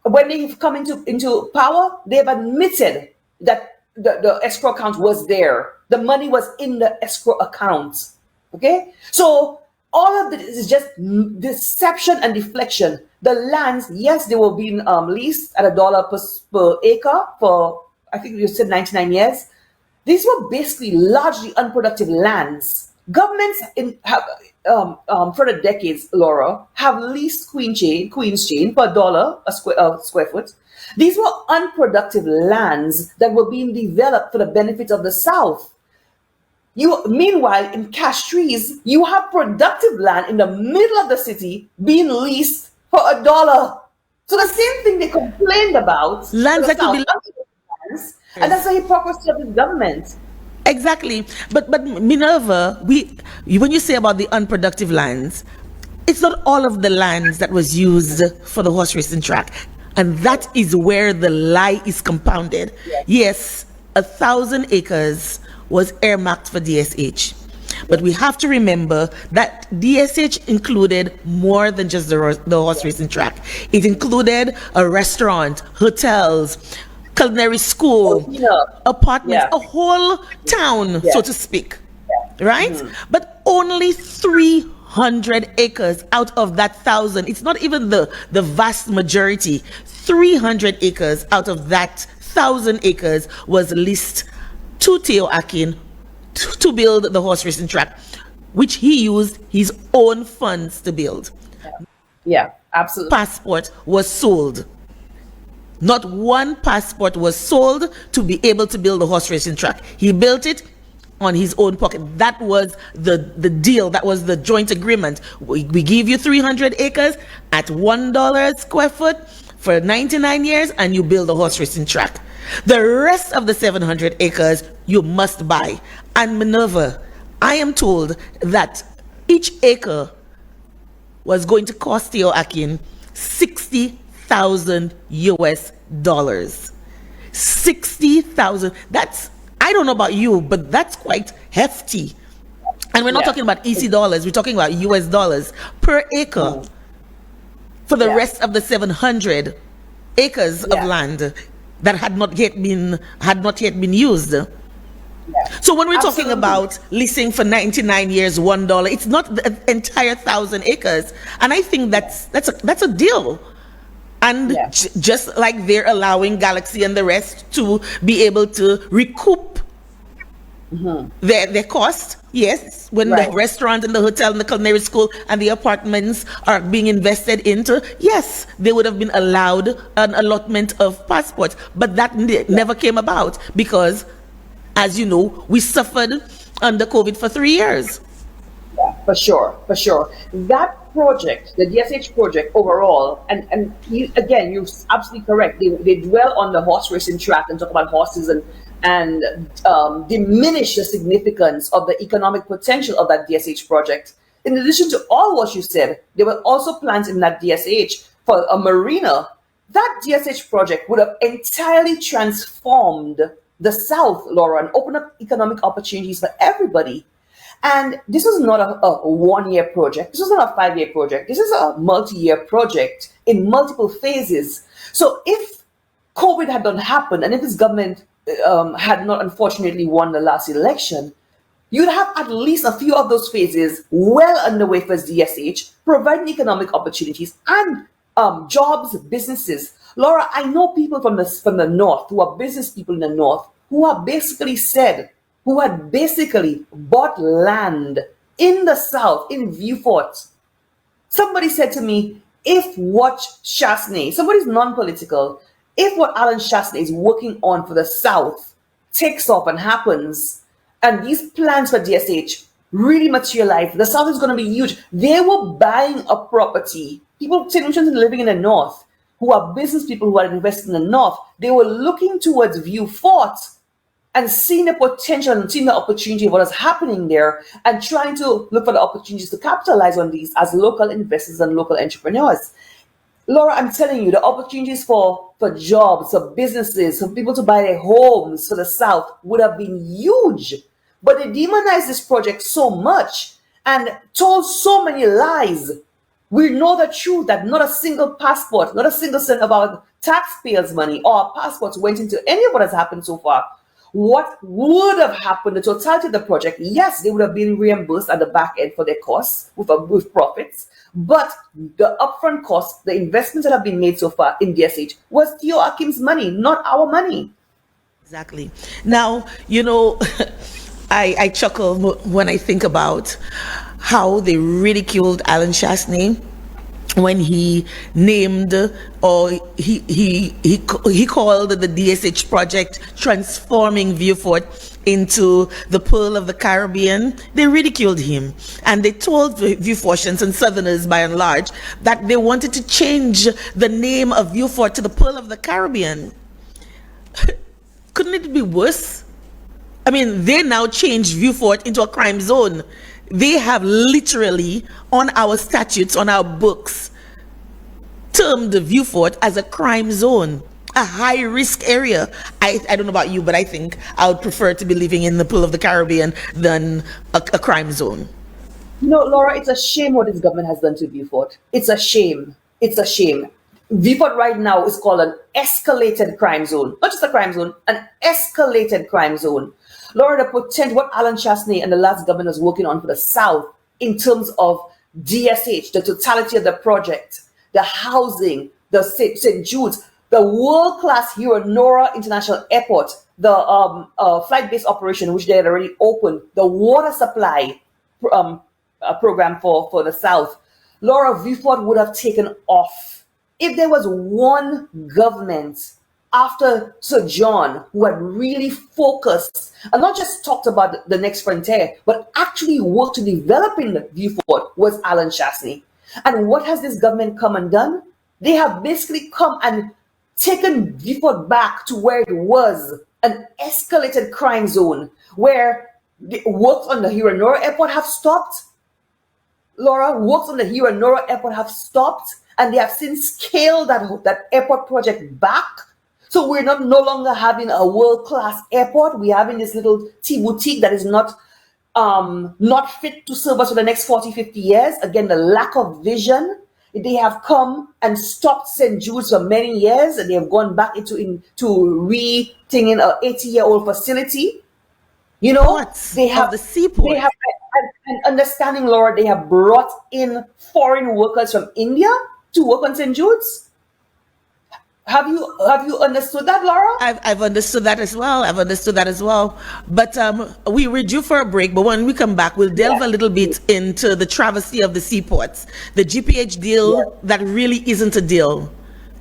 When they've come into power, they've admitted that the escrow account was there. The money was in the escrow account. Okay? So all of this is just deception and deflection. The lands, yes, they were being leased at $1 per acre for, I think you said 99 years. These were basically largely unproductive lands. Governments for the decades, Laura, have leased Queen's Chain for $1 a square foot. These were unproductive lands that were being developed for the benefit of the South. Meanwhile, in Castries, you have productive land in the middle of the city being leased for $1. So the same thing they complained about, lands that could be lands, and that's the hypocrisy of the government. Exactly. But Minerva, when you say about the unproductive lands, it's not all of the lands that was used for the horse racing track. And that is where the lie is compounded. Yes, 1,000 acres was earmarked for DSH. But we have to remember that DSH included more than just the horse racing track. It included a restaurant, hotels, culinary school, apartments, a whole town, so to speak. Right? But only 300 acres out of that 1,000. It's not even the vast majority. 300 acres out of that 1,000 acres was leased to T.O. Hakim to build the horse racing track, which he used his own funds to build. Yeah, absolutely. Passport was sold. Not one passport was sold to be able to build the horse racing track. He built it, on his own pocket. That was the deal. That was the joint agreement. We give you 300 acres at $1 a square foot for 99 years, and you build a horse racing track. The rest of the 700 acres you must buy. And Minerva, I am told that each acre was going to cost Theo Akin $60,000 US. 60,000. That's, I don't know about you, but that's quite hefty. And we're not talking about EC dollars, we're talking about US dollars per acre for the rest of the 700 acres of land that had not yet been used. So when we're talking about leasing for 99 years, $1, it's not the entire 1,000 acres. And I think that's a deal. And just like they're allowing Galaxy and the rest to be able to recoup their cost, yes, when the restaurant and the hotel and the culinary school and the apartments are being invested into, yes, they would have been allowed an allotment of passports. But that never came about because, as you know, we suffered under COVID for 3 years. Yeah, for sure. That project, the DSH project overall, and you're absolutely correct. They dwell on the horse racing track and talk about horses and diminish the significance of the economic potential of that DSH project. In addition to all what you said, there were also plans in that DSH for a marina. That DSH project would have entirely transformed the South, Laura, and opened up economic opportunities for everybody. And this is not a 1 year project. This is not a 5 year project. This is a multi-year project in multiple phases. So if COVID had not happened, and if this government had not unfortunately won the last election, you'd have at least a few of those phases well underway for DSH, providing economic opportunities and jobs, businesses. Laura, I know people from the north who are business people in the north who had basically bought land in the south, in Vieux Fort. Somebody said to me, if what Chasney, somebody's non-political, if what Alan Chasney is working on for the south takes off and happens, and these plans for DSH really materialize, the south is going to be huge. They were buying a property. People living in the north, who are business people who are invested in the north, they were looking towards Vieux Fort and seeing the potential and seeing the opportunity of what is happening there and trying to look for the opportunities to capitalize on these as local investors and local entrepreneurs. Laura, I'm telling you, the opportunities for jobs, for businesses, for people to buy their homes for the South would have been huge. But they demonized this project so much and told so many lies. We know the truth that not a single passport, not a single cent of our taxpayers' money or our passports went into any of what has happened so far. What would have happened, the totality of the project, yes, they would have been reimbursed at the back end for their costs with profits, but the upfront costs, the investments that have been made so far in DSH was Theo Akim's money, not our money. Exactly. Now, you know, I chuckle when I think about how they ridiculed Alan Chasney when he named or he called the DSH project transforming Vieux Fort into the Pearl of the Caribbean. They ridiculed him, and they told Vieux Fortians and Southerners by and large that they wanted to change the name of Vieux Fort to the Pearl of the Caribbean. Couldn't it be worse? I mean, they now changed Vieux Fort into a crime zone. They have literally, on our statutes, on our books, termed the Vieux Fort as a crime zone, a high-risk area. I don't know about you, but I think I would prefer to be living in the Pearl of the Caribbean than a crime zone. No, Laura, it's a shame what this government has done to Vieux Fort. It's a shame. It's a shame. Vieux Fort right now is called an escalated crime zone. Not just a crime zone, an escalated crime zone. Laura, the potential, what Alan Chasney and the last government was working on for the South in terms of DSH, the totality of the project, the housing, the St. Jude's, the world-class Nora International Airport, the flight-based operation, which they had already opened, the water supply program for the South. Laura, Vieux Fort would have taken off. If there was one government after Sir John, who had really focused and not just talked about the next frontier, but actually worked to developing the Viewfort, was Alan Chasney. And what has this government come and done? They have basically come and taken Viewfort back to where it was, an escalated crime zone, where the works on the Hiranora Airport have stopped. Laura, works on the Hiranora Airport have stopped, and they have since scaled that airport project back. So we're no longer having a world-class airport. We're having this little tea boutique that is not fit to serve us for the next 40, 50 years. Again, the lack of vision. They have come and stopped St. Jude's for many years, and they have gone back into re-thinging an 80-year-old facility. You know, What? they have Of the seaport. They have, and understanding, Laura, they have brought in foreign workers from India to work on St. Jude's. Have you understood that, Laura? I've understood that as well. But we were due for a break. But when we come back, we'll delve a little bit into the travesty of the seaports, the GPH deal that really isn't a deal.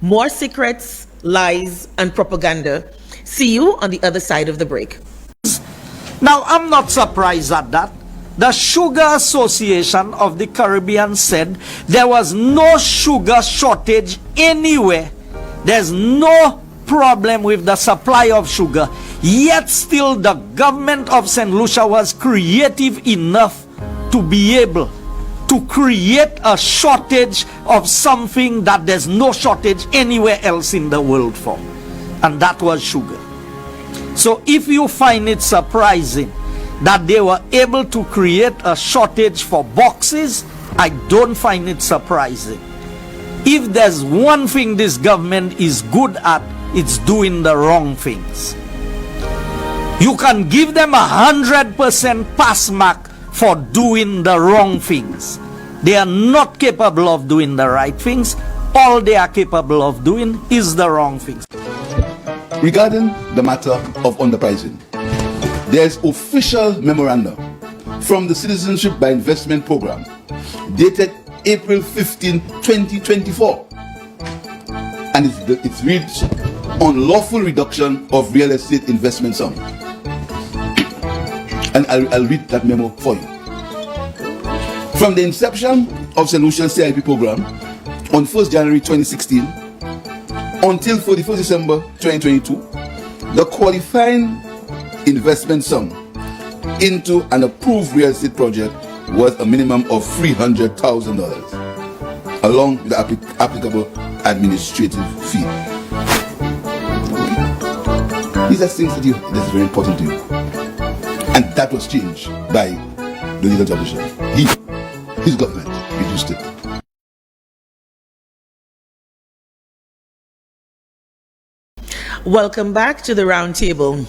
More secrets, lies, and propaganda. See you on the other side of the break. Now, I'm not surprised at that. The Sugar Association of the Caribbean said there was no sugar shortage anywhere. There's no problem with the supply of sugar. Yet still the government of St. Lucia was creative enough to be able to create a shortage of something that there's no shortage anywhere else in the world for. And that was sugar. So if you find it surprising that they were able to create a shortage for boxes, I don't find it surprising. If there's one thing this government is good at, it's doing the wrong things. You can give them 100% pass mark for doing the wrong things. They are not capable of doing the right things. All they are capable of doing is the wrong things. Regarding the matter of underpricing, there's official memorandum from the Citizenship by Investment Program dated April 15, 2024, and it reads unlawful reduction of real estate investment sum. And I'll read that memo for you. From the inception of St. Lucia's CIP program on 1st January 2016 until 31st December 2022, the qualifying investment sum into an approved real estate project was a minimum of $300,000 along with the applicable administrative fee. These are things that's very important to you. And that was changed by the legal tradition. His government reduced it. Welcome back to the round table.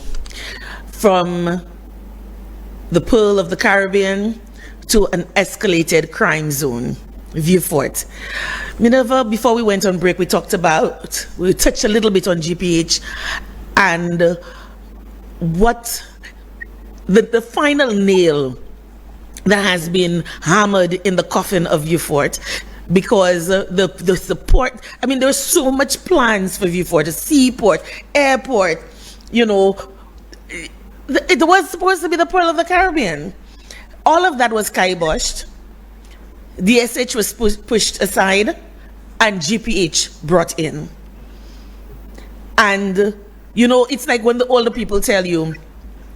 From the Pearl of the Caribbean to an escalated crime zone, Viewfort. Minerva, before we went on break, we touched a little bit on GPH and what the final nail that has been hammered in the coffin of Viewfort, because the support, I mean, there's so much plans for Viewfort, a seaport, airport, you know, it was supposed to be the Pearl of the Caribbean. All of that was kiboshed. DSH was pushed aside and GPH brought in. And, you know, it's like when the older people tell you,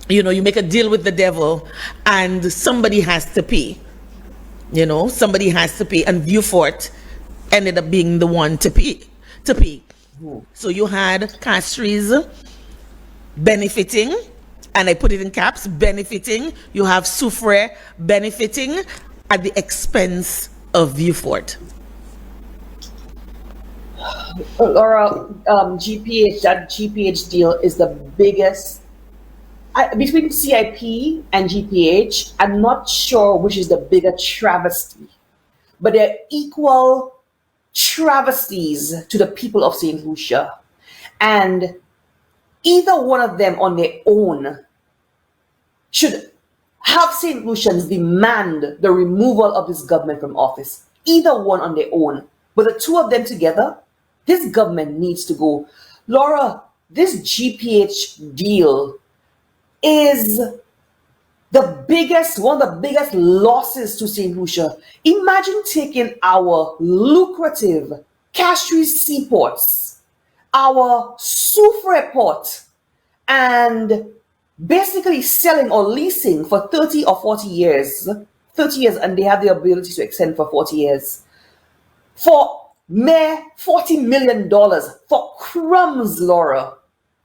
you know, you make a deal with the devil and somebody has to pay. You know, somebody has to pay. And Viewfort ended up being the one to pay. So you had Castries benefiting, and I put it in caps, benefiting. You have Soufriere benefiting at the expense of Viewfort. Laura, that GPH deal is the biggest. Between CIP and GPH, I'm not sure which is the bigger travesty, but they're equal travesties to the people of St. Lucia. And either one of them on their own should have St. Lucians demand the removal of this government from office. Either one on their own. But the two of them together, this government needs to go. Laura, this GPH deal is one of the biggest losses to St. Lucia. Imagine taking our lucrative cash-rich seaports, our Soufrière port, and basically selling or leasing for 30 or 40 years, and they have the ability to extend for 40 years, for mere $40 million, for crumbs, Laura,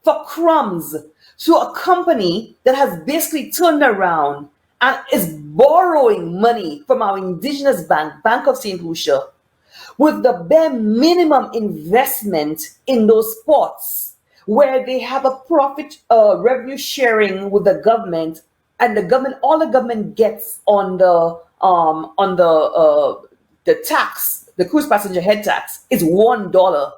for crumbs, to a company that has basically turned around and is borrowing money from our indigenous bank, Bank of St. Lucia, with the bare minimum investment in those ports, where they have a profit revenue sharing with the government, and all the government gets on the tax, the cruise passenger head tax, is $1.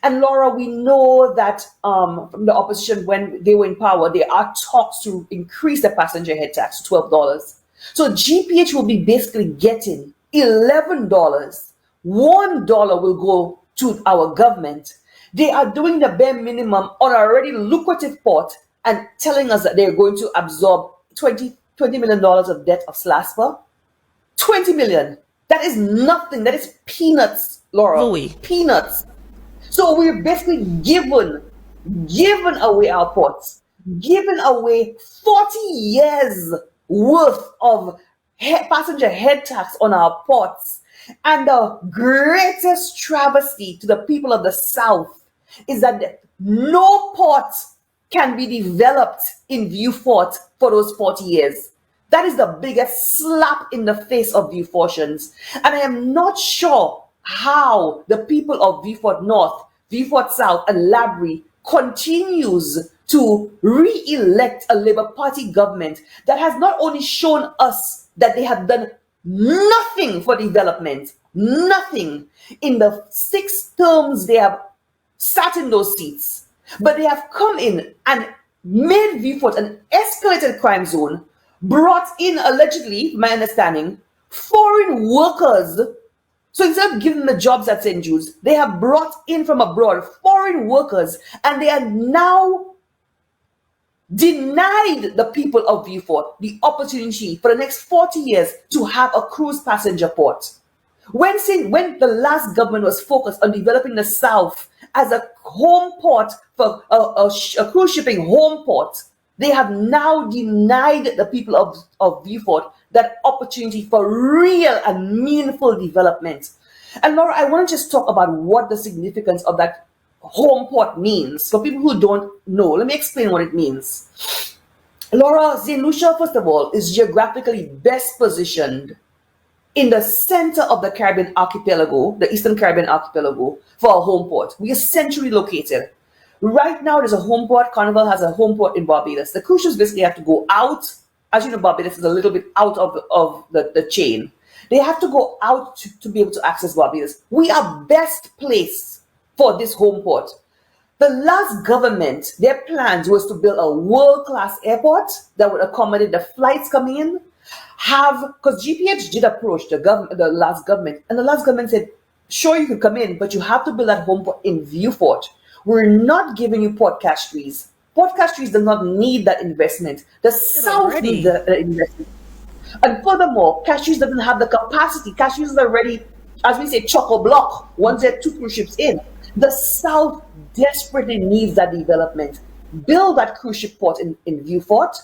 And Laura, we know that from the opposition, when they were in power, there are talks to increase the passenger head tax to $12. So GPH will be basically getting $11. $1 will go to our government. They are doing the bare minimum on an already lucrative port and telling us that they're going to absorb $20 million of debt of SLASPA. $20 million. That is nothing. That is peanuts, Laura. Peanuts. So we're basically giving away our ports, giving away 40 years worth of passenger head tax on our ports. And the greatest travesty to the people of the South is that no port can be developed in Vieux Fort for those 40 years. That is the biggest slap in the face of Vieux Fortians. And I am not sure how the people of Vieux Fort North, Vieux Fort South, and Labrie continues to re-elect a Labour Party government that has not only shown us that they have done nothing for development, nothing in the 6 terms they have sat in those seats, but they have come in and made Vieux Fort an escalated crime zone, brought in, allegedly, my understanding, foreign workers. So instead of giving them the jobs at St. Jude's, they have brought in from abroad foreign workers, and they are now denied the people of Vieux Fort the opportunity for the next 40 years to have a cruise passenger port. When the last government was focused on developing the South as a home port for a cruise shipping home port, they have now denied the people of Vieux Fort that opportunity for real and meaningful development. And Laura, I want to just talk about what the significance of that home port means. For people who don't know, let me explain what it means. Laura, St. Lucia, first of all, is geographically best positioned in the center of the Caribbean archipelago, the Eastern Caribbean archipelago, for a home port. We are centrally located. Right now, there's a home port. Carnival has a home port in Barbados. The cruise ships basically have to go out. As you know, Barbados is a little bit out of the chain. They have to go out to be able to access Barbados. We are best placed for this home port. The last government, their plans was to build a world-class airport that would accommodate the flights coming in. Because GPH did approach the last government, and the last government said, sure, you could come in, but you have to build that home port in Vieux Fort. We're not giving you Port Castries. Port Castries does not need that investment. The South needs the investment. And furthermore, Castries doesn't have the capacity. Castries is already, as we say, chock-a-block once there are 2 cruise ships in. The South desperately needs that development. Build that cruise ship port in Vieux Fort.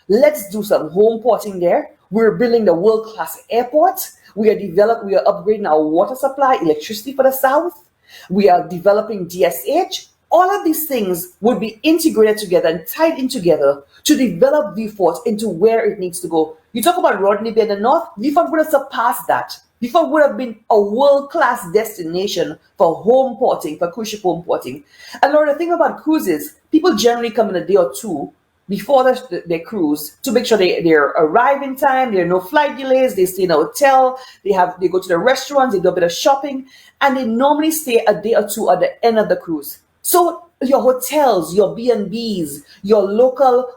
Let's do some home porting there. We're building the world-class airport. We are upgrading our water supply, electricity for the South. We are developing DSH. All of these things would be integrated together and tied in together to develop Vieux Fort into where it needs to go. You talk about Rodney Bay in the north, Vieux Fort would have surpassed that. Vieux Fort would have been a world-class destination for home porting, for cruise ship home porting. And Laura, the thing about cruises, people generally come in a day or two before their cruise to make sure they arrive in time, there are no flight delays, they stay in a hotel, they go to the restaurants, they do a bit of shopping, and they normally stay a day or two at the end of the cruise. So your hotels, your B&Bs, your local,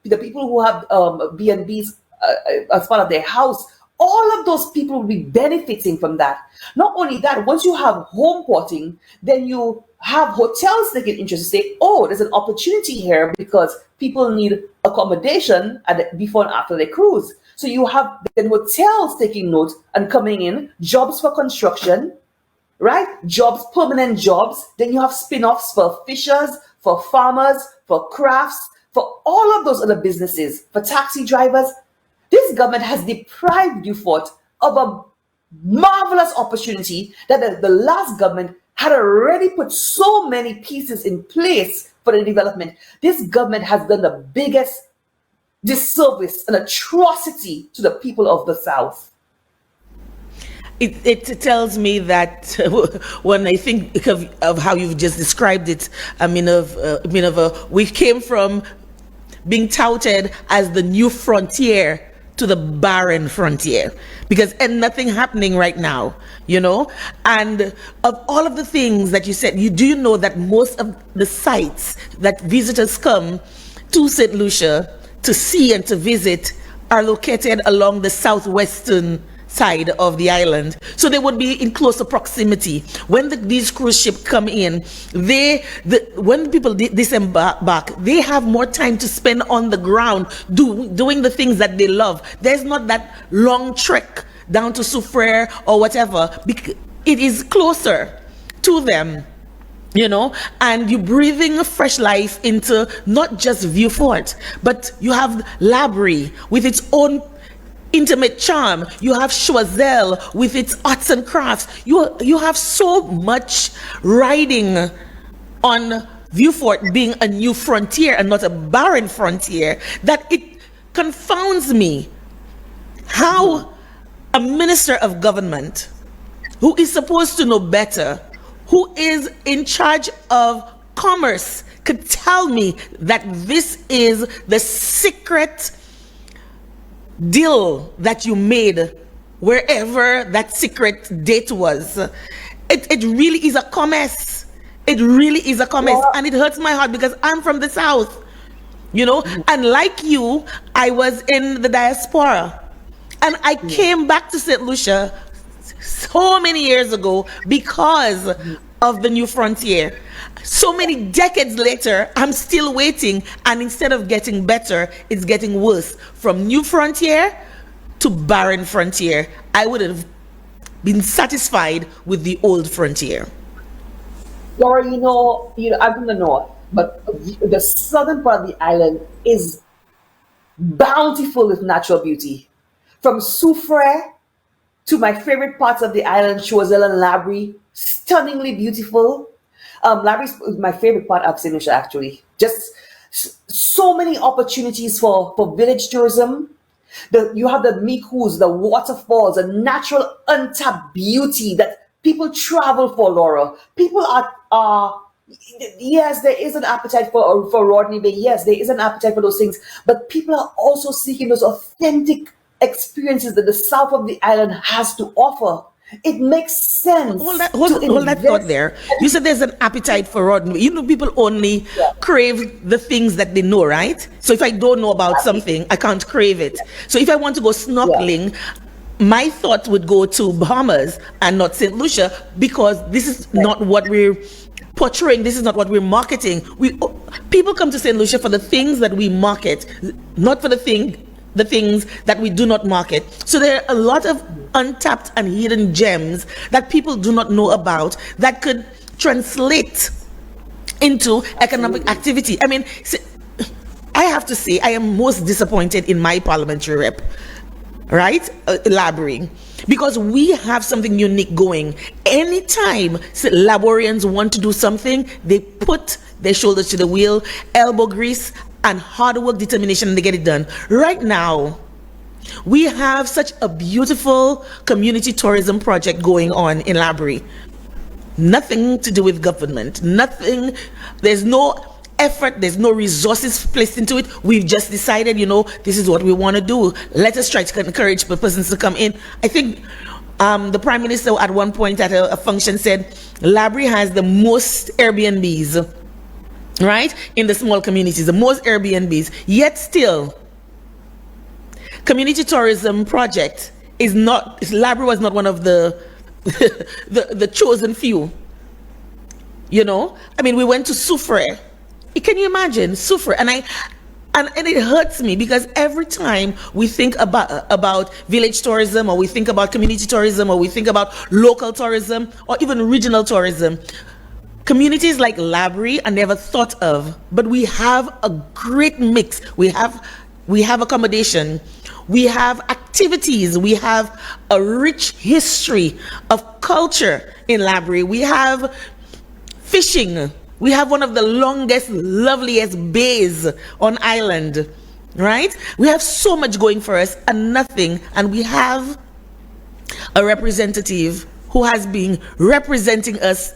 the people who have B&Bs as part of their house, all of those people will be benefiting from that. Not only that, once you have home porting, then you have hotels taking interest to say, oh, there's an opportunity here because people need accommodation before and after their cruise. So you have then hotels taking note and coming in, jobs for construction, right? Jobs, permanent jobs. Then you have spin-offs for fishers, for farmers, for crafts, for all of those other businesses, for taxi drivers. This government has deprived Beaufort of a marvelous opportunity that the last government had already put so many pieces in place for the development. This government has done the biggest disservice and atrocity to the people of the South. It tells me that when I think of how you've just described it, Minerva, we came from being touted as the new frontier to the barren frontier, because nothing happening right now, and of all of the things that you said, do you know that most of the sites that visitors come to St. Lucia to see and to visit are located along the southwestern side of the island, so they would be in closer proximity. When these cruise ships come in, when people disembark, they have more time to spend on the ground doing the things that they love. There's not that long trek down to Soufriere or whatever. It is closer to them, and you're breathing fresh life into not just Beaufort, but you have Labrie with its own intimate charm. You have Choiseul with its arts and crafts. You have so much riding on Beaufort being a new frontier and not a barren frontier that it confounds me how a minister of government who is supposed to know better, who is in charge of commerce, could tell me that this is the secret deal that you made wherever that secret date was. It really is a commerce. It really is a commerce. Yeah. And it hurts my heart because I'm from the South, and like you, I was in the diaspora and I came back to St. Lucia so many years ago because of the new frontier. So many decades later, I'm still waiting, and instead of getting better, it's getting worse. From new frontier to barren frontier. I would have been satisfied with the old frontier. Laura, I'm from the north, but the southern part of the island is bountiful with natural beauty. From Soufriere to my favorite parts of the island, Choiseul and Labrie, stunningly beautiful. Labrie is my favorite part of St. Lucia, actually. Just so many opportunities for village tourism. You have the Mikus, the waterfalls, the natural untapped beauty that people travel for, Laura. People are yes, there is an appetite for Rodney Bay. Yes, there is an appetite for those things. But people are also seeking those authentic experiences that the south of the island has to offer. It makes sense. Hold that thought there. You said there's an appetite for Rodney. People only crave the things that they know, right? So if I don't know about something, I can't crave it. So if I want to go snorkeling, my thought would go to Bahamas and not St. Lucia, because this is not what we're portraying. This is not what we're marketing. People come to St. Lucia for the things that we market, not for the things that we do not market. So there are a lot of untapped and hidden gems that people do not know about that could translate into economic activity. I mean, I have to say, I am most disappointed in my parliamentary rep, right? Labrie, because we have something unique going. Anytime Laborians want to do something, they put their shoulders to the wheel, elbow grease, and hard work, determination, and they get it done. Right now, we have such a beautiful community tourism project going on in Labrie. Nothing to do with government. Nothing. There's no effort. There's no resources placed into it. We've just decided, this is what we want to do. Let us try to encourage persons to come in. I think the Prime Minister at one point at a function said Labrie has the most Airbnbs, right, in the small communities, the most Airbnbs. Yet still, community tourism project Labrie was not one of the the chosen few. You know, I mean, we went to Soufre. Can you imagine Soufre? And it hurts me because every time we think about village tourism, or we think about community tourism, or we think about local tourism, or even regional tourism, communities like Labrie are never thought of. But we have a great mix. We have accommodation, we have activities, we have a rich history of culture in Labrie. We have fishing. We have one of the longest, loveliest bays on island, right? We have so much going for us and nothing. And we have a representative who has been representing us,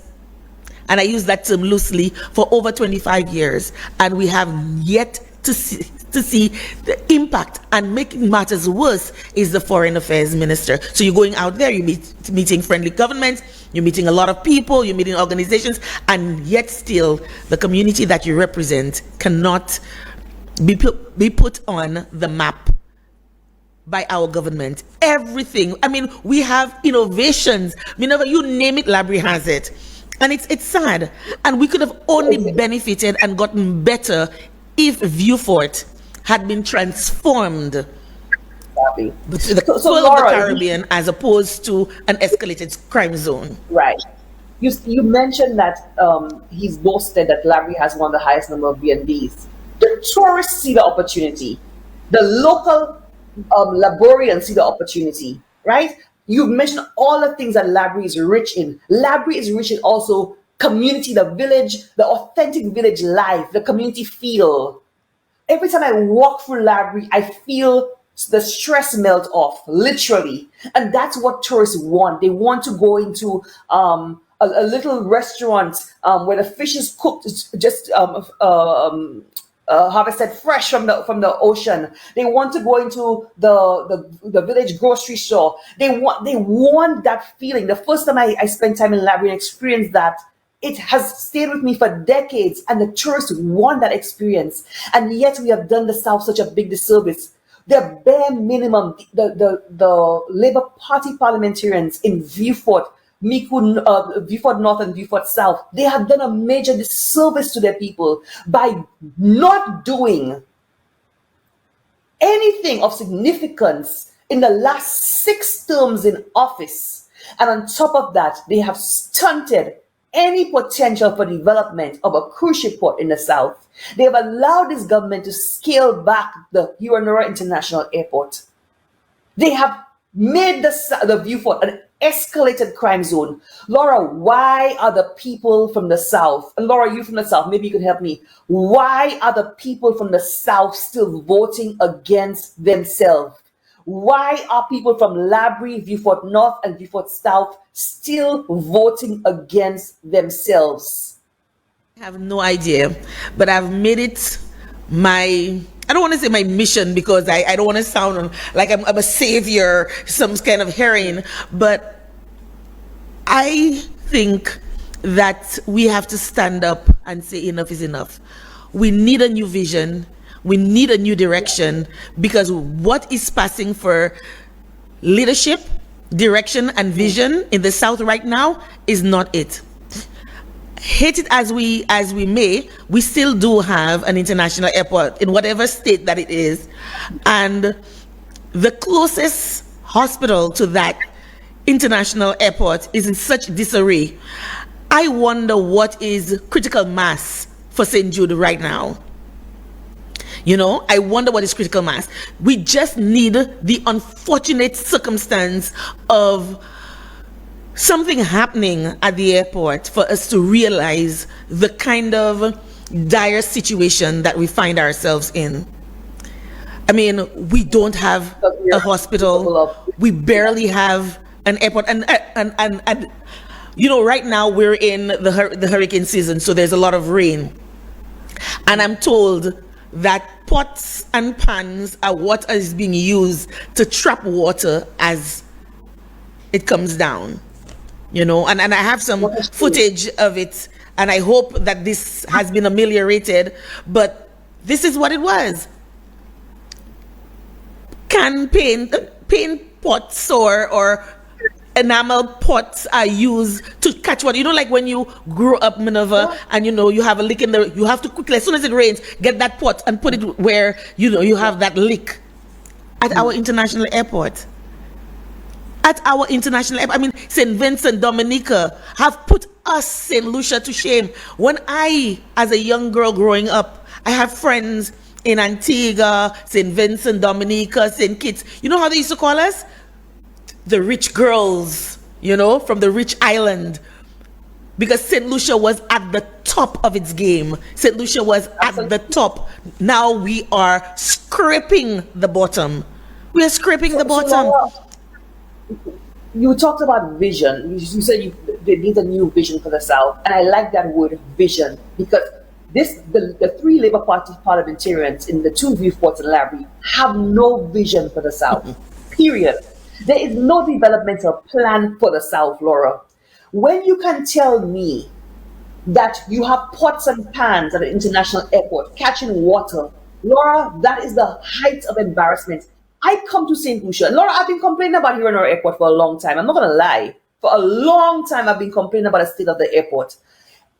and I use that term loosely, for over 25 years. And we have yet to see the impact. And making matters worse is the foreign affairs minister. So you're going out there, you're meeting friendly governments, you're meeting a lot of people, you're meeting organizations, and yet still the community that you represent cannot be put on the map by our government. Everything. I mean, we have innovations. Minerva, you name it, Labrie has it. And it's sad. And we could have only benefited and gotten better if Viewfort had been transformed to the full of the Caribbean as opposed to an escalated crime zone. Right. You mentioned that he's boasted that Labrie has one of the highest number of B&Bs. The tourists see the opportunity. The local Laborians see the opportunity, right? You've mentioned all the things that Labrie is rich in. Labrie is rich in also community, the village, the authentic village life, the community feel. Every time I walk through Labrie, I feel the stress melt off, literally. And that's what tourists want. They want to go into a little restaurant where the fish is cooked just harvested fresh from the ocean. They want to go into the village grocery store. They want that feeling. The first time I spent time in Labrie and experienced that, it has stayed with me for decades, and the tourists want that experience. And yet we have done the South such a big disservice. The bare minimum, the Labour Party parliamentarians in Viewfort, Viewfort North and Viewfort South, they have done a major disservice to their people by not doing anything of significance in the last 6 terms in office. And on top of that, they have stunted any potential for development of a cruise ship port in the South. They have allowed this government to scale back the Minerva International Airport. They have made the Viewfort an escalated crime zone. Laura, why are the people from the South, and Laura, you from the South, maybe you could help me. Why are the people from the South still voting against themselves? Why are people from Labrie, Viewfort North, and Viewfort South still voting against themselves? I have no idea, but I've made it my, I don't want to say my mission, because I don't want to sound like I'm a savior, some kind of heroine, but I think that we have to stand up and say enough is enough. We need a new vision. We need a new direction, because what is passing for leadership, direction, and vision in the South right now is not it. Hate it as we may, we still do have an international airport in whatever state that it is, and the closest hospital to that international airport is in such disarray. I wonder what is critical mass for St. Jude right now. You know, I wonder what is critical mass. We just need the unfortunate circumstance of something happening at the airport for us to realize the kind of dire situation that we find ourselves in. I mean, we don't have a hospital. We barely have an airport. And you know, right now we're in the hurricane season, so there's a lot of rain. And I'm told that pots and pans are what is being used to trap water as it comes down, you know, and I have some footage of it, and I hope that this has been ameliorated, but this is what it was. Can paint pots or enamel pots are used to catch water. You know, like when you grow up, Minerva, and you have a leak in the, you have to quickly, as soon as it rains, get that pot and put it where, you have that leak. At our international airport. At our international airport. I mean, St. Vincent, Dominica have put us, St. Lucia, to shame. When I, as a young girl growing up, I have friends in Antigua, St. Vincent, Dominica, St. Kitts. You know how they used to call us? The rich girls, from the rich island. Because St. Lucia was at the top of its game. St. Lucia was at the top. Now we are scraping the bottom. We are scraping the bottom. You talked about vision. You said they need a new vision for the South. And I like that word, vision, because the three Labour Party parliamentarians in the two viewports in Labrie have no vision for the South. Period. There is no developmental plan for the South, Laura. When you can tell me that you have pots and pans at an international airport catching water, Laura, that is the height of embarrassment. I come to St. Lucia. Laura, I've been complaining about here in our airport for a long time. I'm not going to lie. For a long time, I've been complaining about the state of the airport.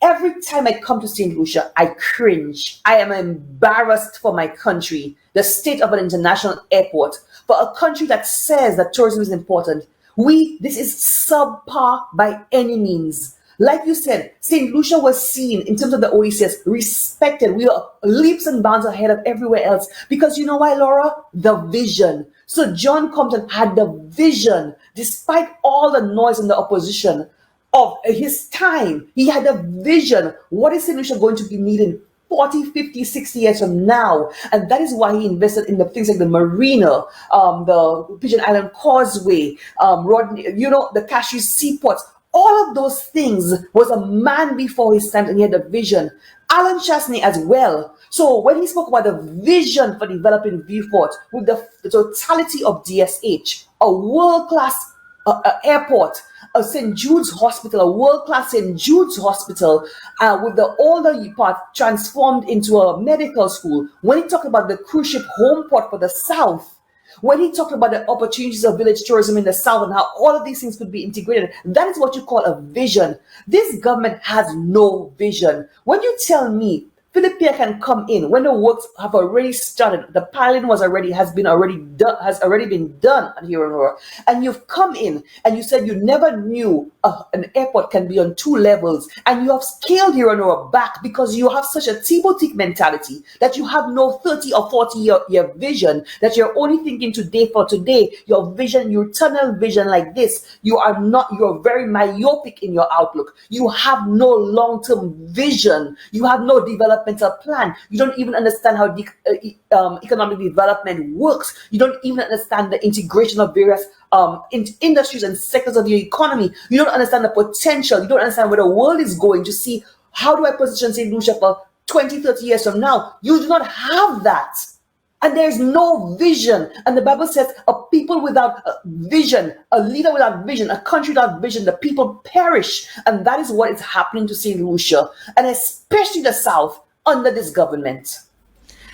Every time I come to St. Lucia, I cringe. I am embarrassed for my country, the state of an international airport, for a country that says that tourism is important. This is subpar by any means. Like you said, St. Lucia was seen in terms of the OECS, respected. We are leaps and bounds ahead of everywhere else. Because you know why, Laura? The vision. So John Compton had the vision, despite all the noise in the opposition of his time. He had a vision. What is St. Lucia going to be needing 40, 50, 60 years from now? And that is why he invested in the things like the marina, the Pigeon Island Causeway, the Cashew Seaports. All of those things was a man before his time, and he had a vision. Alan Chasney as well. So when he spoke about the vision for developing Viewport with the totality of DSH, a world-class airport, a St. Jude's Hospital, a world-class St. Jude's Hospital, with the older part transformed into a medical school. When he talked about the cruise ship home port for the South, when he talked about the opportunities of village tourism in the South and how all of these things could be integrated, that is what you call a vision. This government has no vision. When you tell me Philip Pierre can come in when the works have already started, the piling has already been done here in Aurora, and you've come in and you said you never knew an airport can be on 2 levels, and you have scaled here in Aurora back because you have such a T-boutique mentality that you have no 30 or 40 year vision, that you're only thinking today for today. Your vision, your tunnel vision like this, you're very myopic in your outlook. You have no long-term vision. You have no developmental plan. You don't even understand how economic development works. You don't even understand the integration of various industries and sectors of your economy. You don't understand the potential. You don't understand where the world is going to see how do I position St. Lucia for 20, 30 years from now. You do not have that. And there's no vision. And the Bible says a people without vision, a leader without vision, a country without vision, the people perish. And that is what is happening to St. Lucia, and especially the South under this government.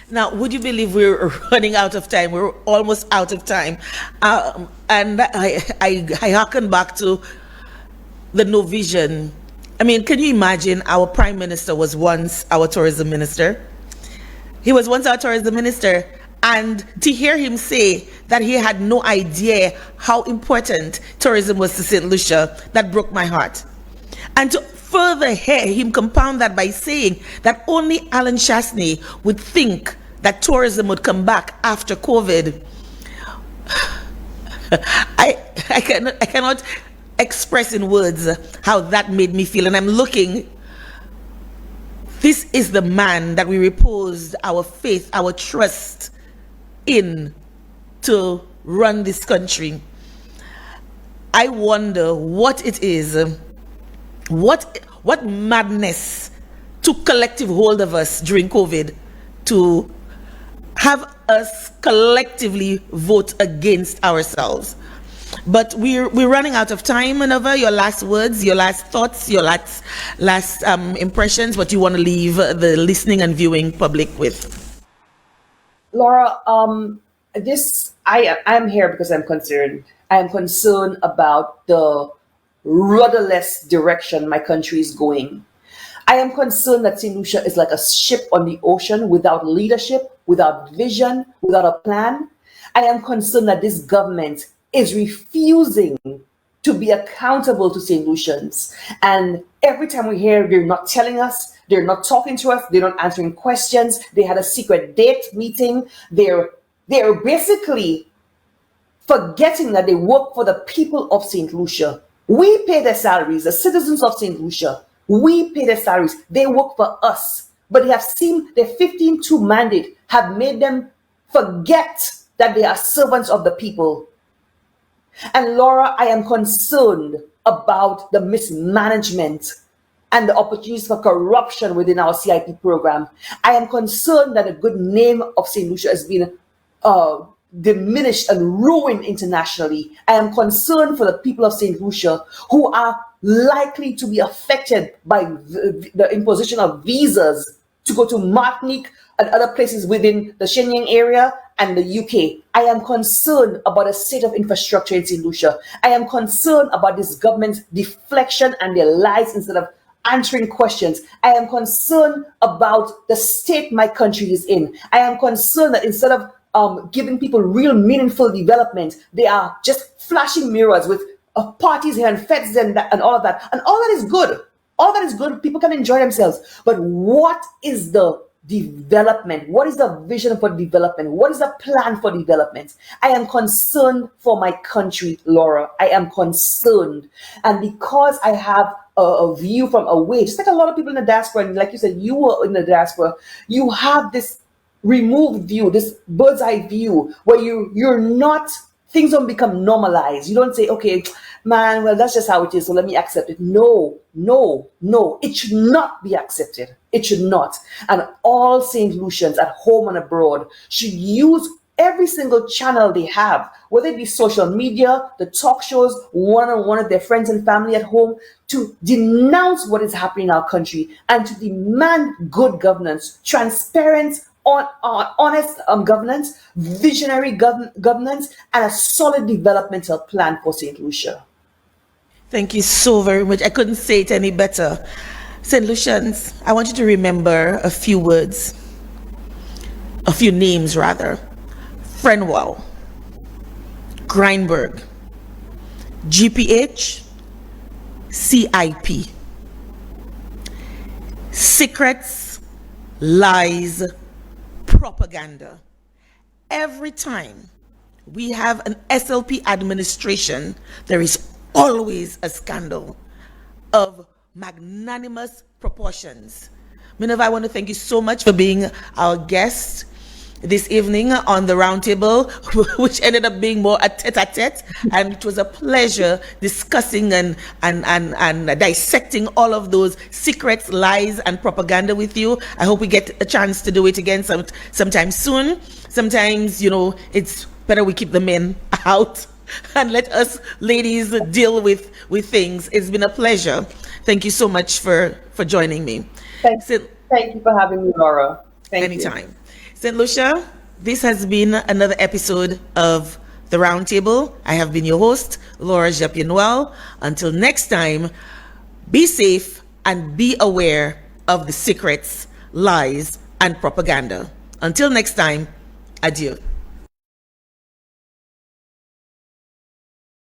Now, would you believe we're running out of time? We're almost out of time. And I harken back to the no vision. I mean, can you imagine our prime minister was once our tourism minister? He was once our tourism minister. And to hear him say that he had no idea how important tourism was to St. Lucia, that broke my heart. And to further hear him compound that by saying that only Alan Chasney would think that tourism would come back after COVID. I cannot express in words how that made me feel. And I'm looking, this is the man that we reposed our faith, our trust in to run this country. I wonder what it is, what madness took collective hold of us during COVID to have us collectively vote against ourselves. But we're running out of time. Minerva, your last words, your last thoughts, your last impressions, what you want to leave the listening and viewing public with. Laura, I'm here because I'm concerned. I am concerned about the rudderless direction my country is going. I am concerned that St. Lucia is like a ship on the ocean without leadership, without vision, without a plan. I am concerned that this government is refusing to be accountable to St. Lucians. And every time we hear they're not telling us, they're not talking to us, they're not answering questions, they had a secret date meeting, they're basically forgetting that they work for the people of St. Lucia. We pay their salaries, the citizens of St. Lucia. We pay their salaries. They work for us. But they have seen their 15-2 mandate have made them forget that they are servants of the people. And Laura, I am concerned about the mismanagement and the opportunities for corruption within our CIP program. I am concerned that the good name of St. Lucia has been diminished and ruined internationally. I am concerned for the people of St. Lucia who are likely to be affected by the imposition of visas to go to Martinique and other places within the Shenyang area and the UK. I am concerned about the state of infrastructure in St. Lucia. I am concerned about this government's deflection and their lies instead of answering questions. I am concerned about the state my country is in. I am concerned that instead of giving people real meaningful development, they are just flashing mirrors with parties here and feds and all of that. And all that is good. All that is good. People can enjoy themselves. But what is the development? What is the vision for development? What is the plan for development? I am concerned for my country, Laura. I am concerned. And because I have a view from away, just like a lot of people in the diaspora, and like you said, you were in the diaspora, you have this removed view, this bird's eye view, where you're not, things don't become normalized. You don't say, okay, man, well, that's just how it is, so let me accept it. No. It should not be accepted. It should not. And all St. Lucians at home and abroad should use every single channel they have, whether it be social media, the talk shows, one-on-one with their friends and family at home, to denounce what is happening in our country and to demand good governance, transparent, honest governance, visionary governance, and a solid developmental plan for St. Lucia. Thank you so very much. I couldn't say it any better. St. Lucians, I want you to remember a few words, a few names rather. Frenwell, Greinberg, GPH, CIP. Secrets, lies, propaganda. Every time we have an SLP administration, there is always a scandal of magnanimous proportions. Minerva, I want to thank you so much for being our guest this evening on the roundtable, which ended up being more a tete-a-tete, and it was a pleasure discussing and dissecting all of those secrets, lies, and propaganda with you. I hope we get a chance to do it again sometime soon. Sometimes, it's better we keep the men out and let us ladies deal with things. It's been a pleasure. Thank you so much for joining me. Thank you for having me, Laura. Anytime. St. Lucia, this has been another episode of The Roundtable. I have been your host, Laura Japie-Noel. Until next time, be safe and be aware of the secrets, lies, and propaganda. Until next time, adieu.